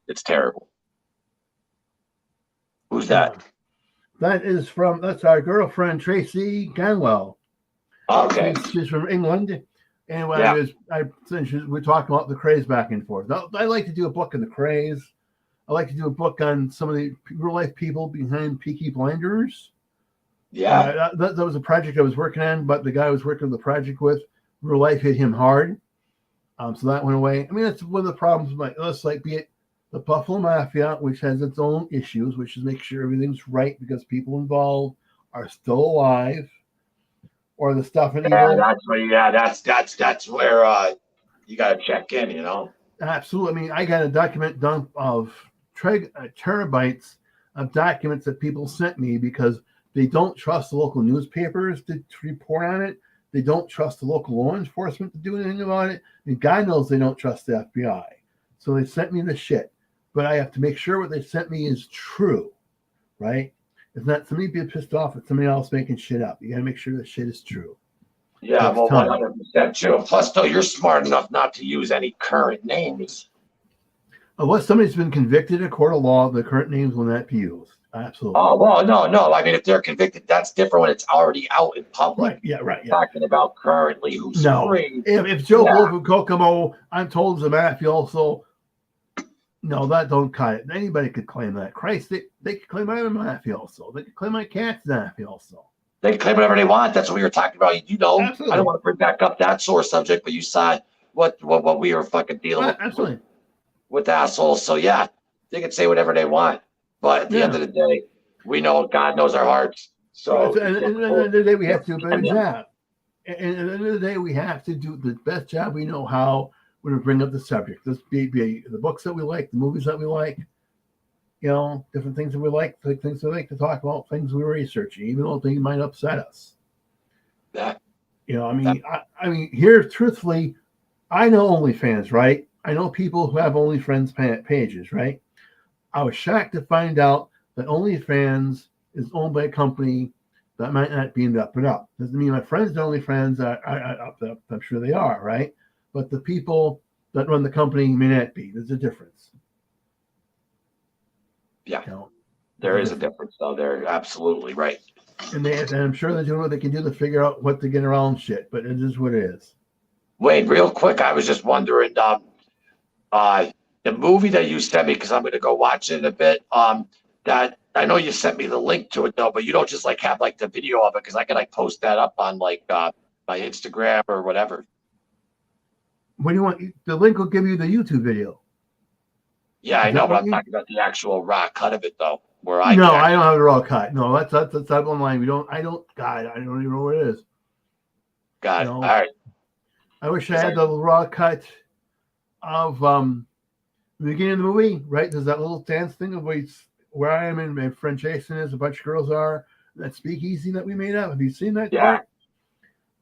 Speaker 2: it's terrible. Who's that?
Speaker 1: That's our girlfriend, Tracy Ganwell.
Speaker 2: Okay.
Speaker 1: She's from England. And we're talking about the craze back and forth. I like to do a book on the craze. I like to do a book on some of the real life people behind Peaky Blinders.
Speaker 2: Yeah.
Speaker 1: That was a project I was working on, but the guy I was working on the project with, real life hit him hard. So that went away. I mean, that's one of the problems. Be it the Buffalo Mafia, which has its own issues, which is make sure everything's right because people involved are still alive, or the stuff in evil.
Speaker 2: That's where you got to check in.
Speaker 1: Absolutely. I mean, I got a document dump of terabytes of documents that people sent me because they don't trust the local newspapers to report on it. They don't trust the local law enforcement to do anything about it. And God knows they don't trust the FBI. So they sent me the shit. But I have to make sure what they sent me is true, right? It's not somebody being pissed off at somebody else making shit up. You got to make sure the shit is true.
Speaker 2: Yeah, well, 100% true. Plus, though, you're smart enough not to use any current names.
Speaker 1: Unless somebody's been convicted in a court of law, the current names will not be used. Absolutely.
Speaker 2: Oh, well, no. I mean, if they're convicted, that's different when it's already out in public.
Speaker 1: Right. Yeah, right. Yeah.
Speaker 2: Talking about currently who's free.
Speaker 1: If Joe Wolf and Kokomo, I'm told, is a mafioso, no, that don't cut it. Anybody could claim that. Christ, they could claim I'm a mafioso. They could claim my cat's a mafioso.
Speaker 2: They can claim whatever they want. That's what we were talking about.
Speaker 1: Absolutely.
Speaker 2: I don't want to bring back up that sore subject, but you saw what we were fucking dealing with assholes. So, yeah, they can say whatever they want. But at the end of the day, we know God knows our hearts. So
Speaker 1: at the end of the day, we have to do a better
Speaker 2: yeah.
Speaker 1: job. And at the end of the day, we have to do the best job we know how when we bring up the subject. This be the books that we like, the movies that we like, different things that we like, things we like to talk about, things we're researching, even though things might upset us.
Speaker 2: That,
Speaker 1: I mean, here, truthfully, I know OnlyFans, right? I know people who have OnlyFans pages, right? I was shocked to find out that OnlyFans is owned by a company that might not be in the up and up. Doesn't mean my friends are OnlyFans. I'm sure they are, right? But the people that run the company may not be. There's a difference.
Speaker 2: yeah, there is a difference, though. They're absolutely right.
Speaker 1: And I'm sure they're doing what they can do to figure out what to get around shit. But it is what it is.
Speaker 2: Wait, real quick, I was just wondering, the movie that you sent me, because I'm going to go watch it in a bit. That I know you sent me the link to it though, but you don't just like have like the video of it, because I can like post that up on like my Instagram or whatever.
Speaker 1: What do you want? The link will give you the YouTube video.
Speaker 2: Yeah, I know, but I'm talking about the actual raw cut of it though.
Speaker 1: I don't have the raw cut. No, that's online. God, I don't even know what it is.
Speaker 2: Got it. All right.
Speaker 1: I wish I had the raw cut of the beginning of the movie, right? There's that little dance thing of where I am and my friend Jason is, a bunch of girls are, that speakeasy that we made up. Have you seen that part?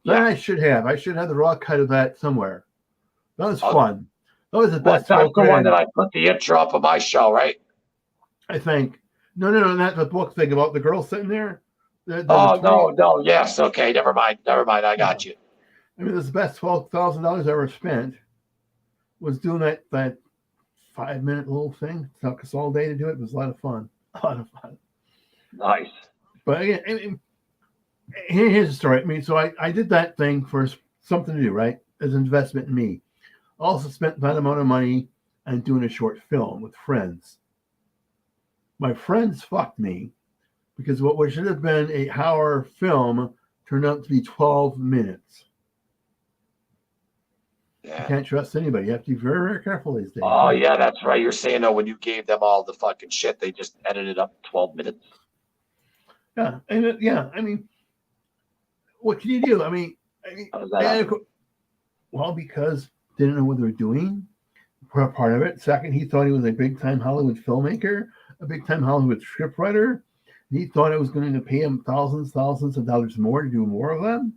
Speaker 1: That I should have. I should have the raw cut of that somewhere. That was fun. That was the best.
Speaker 2: That's the one that I put the intro up of my show, right?
Speaker 1: I think. No, not the book thing about the girl sitting there.
Speaker 2: No. Yes. Okay. Never mind. I got you.
Speaker 1: I mean, this is the best $12,000 I ever spent was doing that 5-minute little thing. It took us all day to do it. It was a lot of fun.
Speaker 2: Nice.
Speaker 1: But again, here's the story. I mean, so I did that thing for something to do, right? As an investment in me. Also spent that amount of money on doing a short film with friends. My friends fucked me because what should have been a hour film turned out to be 12 minutes.
Speaker 2: Yeah.
Speaker 1: You can't trust anybody. You have to be very, very careful these days.
Speaker 2: Oh, yeah, that's right. You're saying, when you gave them all the fucking shit, they just edited up 12 minutes.
Speaker 1: Yeah. And I mean, what can you do? I mean, because they didn't know what they were doing. Part of it. Second, he thought he was a big-time Hollywood filmmaker, a big-time Hollywood scriptwriter. He thought I was going to pay him thousands of dollars more to do more of them.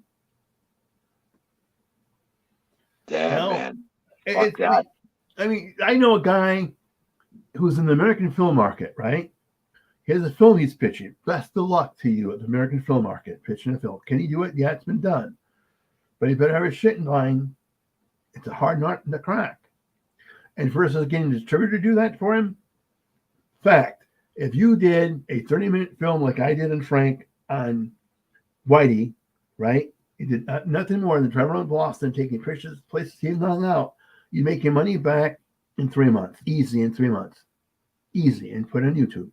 Speaker 2: Damn, man. Fuck that.
Speaker 1: I mean, I know a guy who's in the American film market, right? He has a film he's pitching. Best of luck to you at the American film market, pitching a film. Can he do it? Yeah, it's been done. But he better have his shit in line. It's a hard nut to crack. And versus getting a distributor to do that for him, fact, if you did a 30-minute film like I did in Frank on Whitey, right? You did nothing more than travel around Boston, taking pictures, places he hung out. You make your money back in 3 months, easy in 3 months, easy, and put it on YouTube.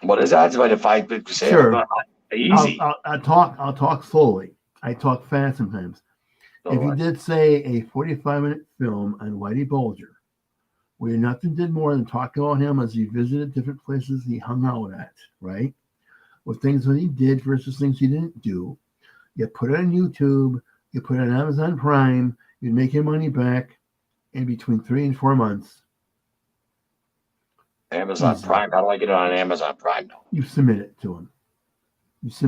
Speaker 2: What is that? If I say
Speaker 1: sure,
Speaker 2: easy.
Speaker 1: I'll talk slowly. I talk fast sometimes. If you did say a 45-minute film on Whitey Bulger, where nothing did more than talk about him as he visited different places he hung out at, right? With things that he did versus things he didn't do. You put it on YouTube, you put it on Amazon Prime, you'd make your money back in between 3 and 4 months.
Speaker 2: Amazon Prime? How do I get it on Amazon Prime now?
Speaker 1: You submit it to him. It's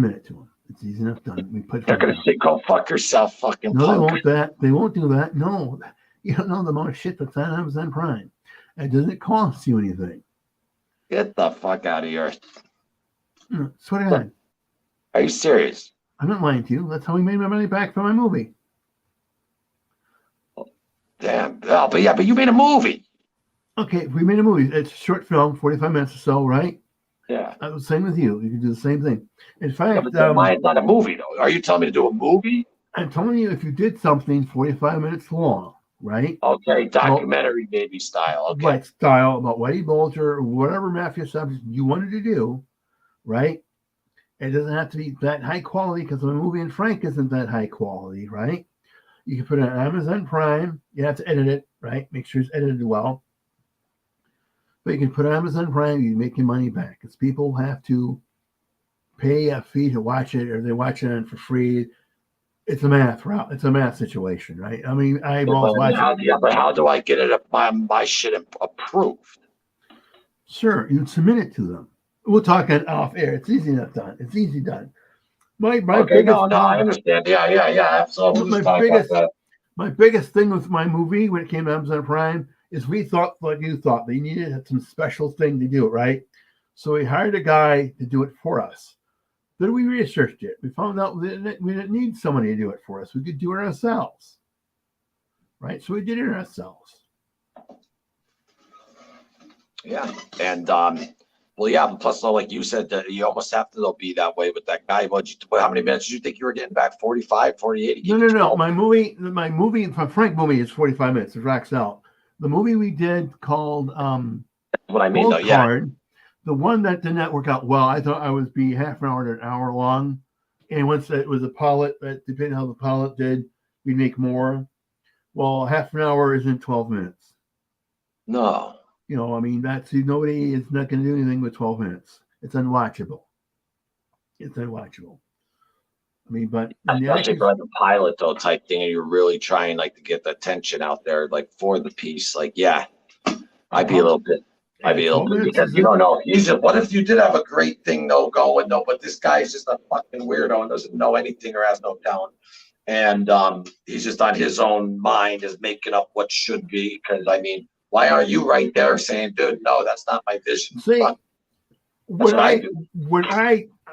Speaker 1: easy enough done.
Speaker 2: They're going to say, go fuck yourself, fucking
Speaker 1: No,
Speaker 2: punk.
Speaker 1: They won't do that. No. You don't know the amount of shit that's on Amazon Prime. It doesn't cost you anything.
Speaker 2: Get the fuck out of here.
Speaker 1: Swear to God.
Speaker 2: Are you serious?
Speaker 1: I'm not lying to you. That's how we made my money back for my movie.
Speaker 2: Damn. Oh, but you made a movie.
Speaker 1: Okay, we made a movie. It's a short film, 45 minutes or so, right?
Speaker 2: Yeah.
Speaker 1: I was saying with you. You can do the same thing. In fact,
Speaker 2: mine's not a movie, though. Are you telling me to do a movie?
Speaker 1: I'm telling you, if you did something 45 minutes long, right?
Speaker 2: Okay, documentary maybe style. Okay.
Speaker 1: Right, style about Whitey Bulger or whatever Mafia subject you wanted to do, right? It doesn't have to be that high quality because the movie in Frank isn't that high quality, right? You can put it on Amazon Prime. You have to edit it, right? Make sure it's edited well. But you can put it on Amazon Prime. You make your money back because people have to pay a fee to watch it, or they watch it for free. It's a math route. It's a math situation, right? I mean, I both watch it.
Speaker 2: Yeah, but how do I get it my shit approved?
Speaker 1: Sure, you submit it to them. We'll talk on off air. It's easy enough done. It's easy done. My
Speaker 2: Okay,
Speaker 1: biggest
Speaker 2: no, I understand. Yeah, absolutely.
Speaker 1: my biggest thing with my movie when it came to Amazon Prime is we thought like you thought they needed some special thing to do it, right? So we hired a guy to do it for us. Then we researched it. We found out we didn't need somebody to do it for us. We could do it ourselves, right? So we did it ourselves.
Speaker 2: Yeah, and well, yeah. Plus, like you said, that you almost have to be that way with that guy. How many minutes did you think you were getting back? 45, 48?
Speaker 1: No. My movie, Frank movie is 45 minutes. It racks out. The movie we did called
Speaker 2: That's what I mean, though.
Speaker 1: Card, the one that did not work out well. I thought I would be half an hour to an hour long, and once it was a pilot, that depending on how the pilot did, we'd make more. Well, half an hour isn't 12 minutes.
Speaker 2: No.
Speaker 1: You know, I mean, nobody is not going to do anything with 12 minutes. It's unwatchable. It's unwatchable. I mean, but
Speaker 2: especially for like a pilot though type thing, and you're really trying like to get the tension out there, like for the piece. Like, yeah, I'd be a little bit because you don't know. What if you did have a great thing though going though, but this guy's just a fucking weirdo and doesn't know anything or has no talent, and he's just on his own mind is making up what should be. Because I mean, why are you right there saying, dude, no, that's not my vision?
Speaker 1: See,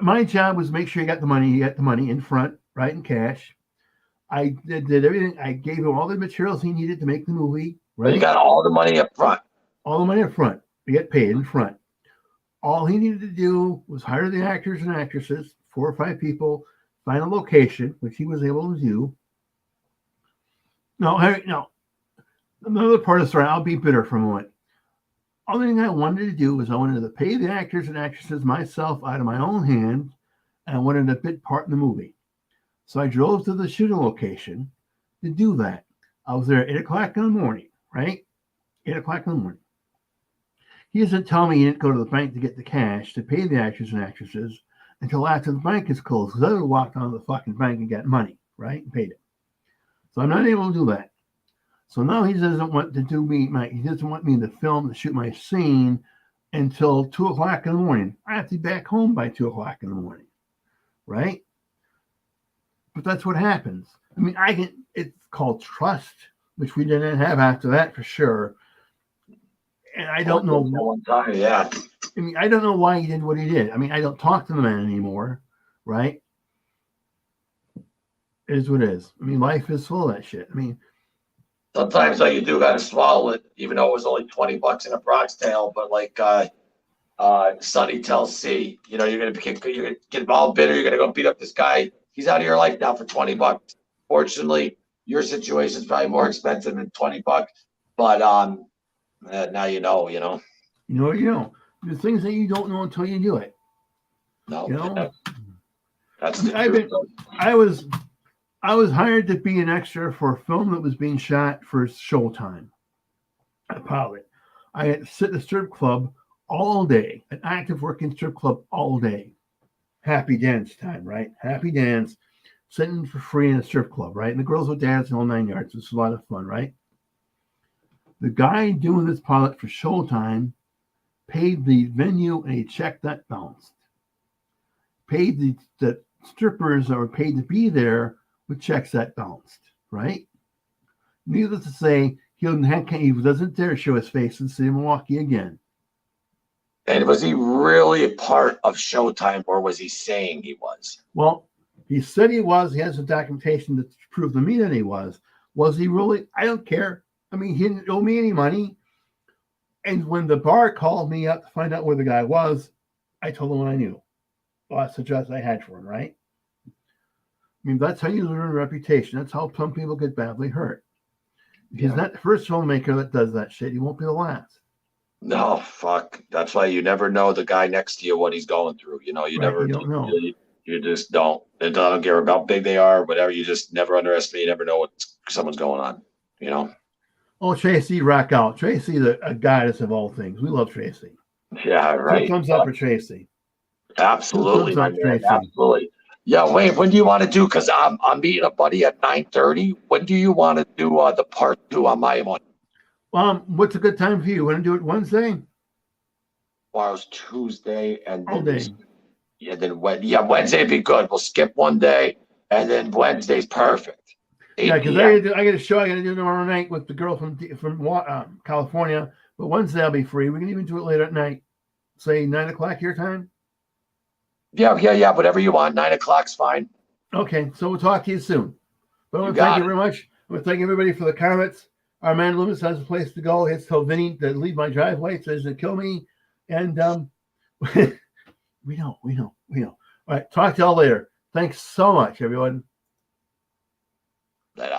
Speaker 1: my job was make sure you got the money. You got the money in front, right, in cash. I did everything. I gave him all the materials he needed to make the movie. Right,
Speaker 2: you got all the money up front.
Speaker 1: All the money up front. You get paid in front. All he needed to do was hire the actors and actresses, 4 or 5 people, find a location, which he was able to do. No. Another part of the story, I'll be bitter for a moment. Only thing I wanted to do was I wanted to pay the actors and actresses myself out of my own hand, and I wanted a bit part in the movie. So I drove to the shooting location to do that. I was there at 8 o'clock in the morning, right? 8 o'clock in the morning. He doesn't tell me he didn't go to the bank to get the cash to pay the actors and actresses until after the bank is closed, because I would have walked on to the fucking bank and got money, right? And paid it. So I'm not able to do that. So now he doesn't want to do he doesn't want me to film to shoot my scene until 2 o'clock in the morning. I have to be back home by 2 o'clock in the morning, right? But that's what happens. I mean, it's called trust, which we didn't have after that for sure. And I don't know.
Speaker 2: One time, yeah.
Speaker 1: I mean, I don't know why he did what he did. I mean, I don't talk to the man anymore, right? It is what it is. I mean, life is full of that shit. I mean,
Speaker 2: sometimes you do got to swallow it, even though it was only $20 in a Bronx Tale. But like Sonny tells C, you're gonna get all bitter. You're gonna go beat up this guy. He's out of your life now for $20. Fortunately, your situation is probably more expensive than $20. But now you know. You
Speaker 1: know. There's things that you don't know until you do it.
Speaker 2: No, that's
Speaker 1: I was hired to be an extra for a film that was being shot for Showtime. A pilot. I had to sit in a strip club all day, an active working strip club all day. Happy dance time, right? Happy dance, sitting for free in a strip club, right? And the girls would dance in all 9 yards. It's a lot of fun, right? The guy doing this pilot for Showtime paid the venue a check that bounced. Paid the strippers that were paid to be there with checks that bounced, right? Needless to say, he doesn't dare show his face in the city of Milwaukee again.
Speaker 2: And was he really a part of Showtime, or was he saying he was?
Speaker 1: Well, he said he was. He has some documentation to prove to me that he was. Was he really? I don't care. I mean, he didn't owe me any money. And when the bar called me up to find out where the guy was, I told them what I knew. Well, that's the trust I had for him, right? I mean, that's how you learn a reputation. That's how some people get badly hurt. He's not the first filmmaker that does that shit. He won't be the last.
Speaker 2: No, fuck. That's why you never know the guy next to you, what he's going through. You don't know. You just don't. It doesn't care how big they are, whatever. You just never underestimate. You never know what someone's going on,
Speaker 1: Oh, Tracy, rock out. Tracy's a goddess of all things. We love Tracy.
Speaker 2: Yeah, right.
Speaker 1: Thumbs up for Tracy.
Speaker 2: Absolutely, my
Speaker 1: sounds
Speaker 2: man.
Speaker 1: pretty fun.
Speaker 2: Absolutely. Yeah, Wayne, when do you want to do? Because I'm meeting a buddy at 9:30. When do you want to do the part two on my one?
Speaker 1: What's a good time for you? Want to do it Wednesday?
Speaker 2: Tomorrow's Tuesday, and
Speaker 1: All
Speaker 2: then
Speaker 1: day.
Speaker 2: Wednesday'd be good. We'll skip one day, and then Wednesday's perfect.
Speaker 1: Yeah,
Speaker 2: 8
Speaker 1: because
Speaker 2: p.m.
Speaker 1: I got a show I got to do tomorrow night with the girl from California. But Wednesday I'll be free. We can even do it later at night. Say 9 o'clock your time.
Speaker 2: Yeah. Whatever you want. 9 o'clock's fine.
Speaker 1: Okay, so we'll talk to you soon. But I
Speaker 2: You
Speaker 1: want to thank
Speaker 2: got
Speaker 1: you
Speaker 2: it.
Speaker 1: very much. I want to thank everybody for the comments. Our man Loomis has a place to go. He has told Vinny to leave my driveway so he doesn't kill me. And we know. All right, talk to y'all later. Thanks so much, everyone.
Speaker 2: That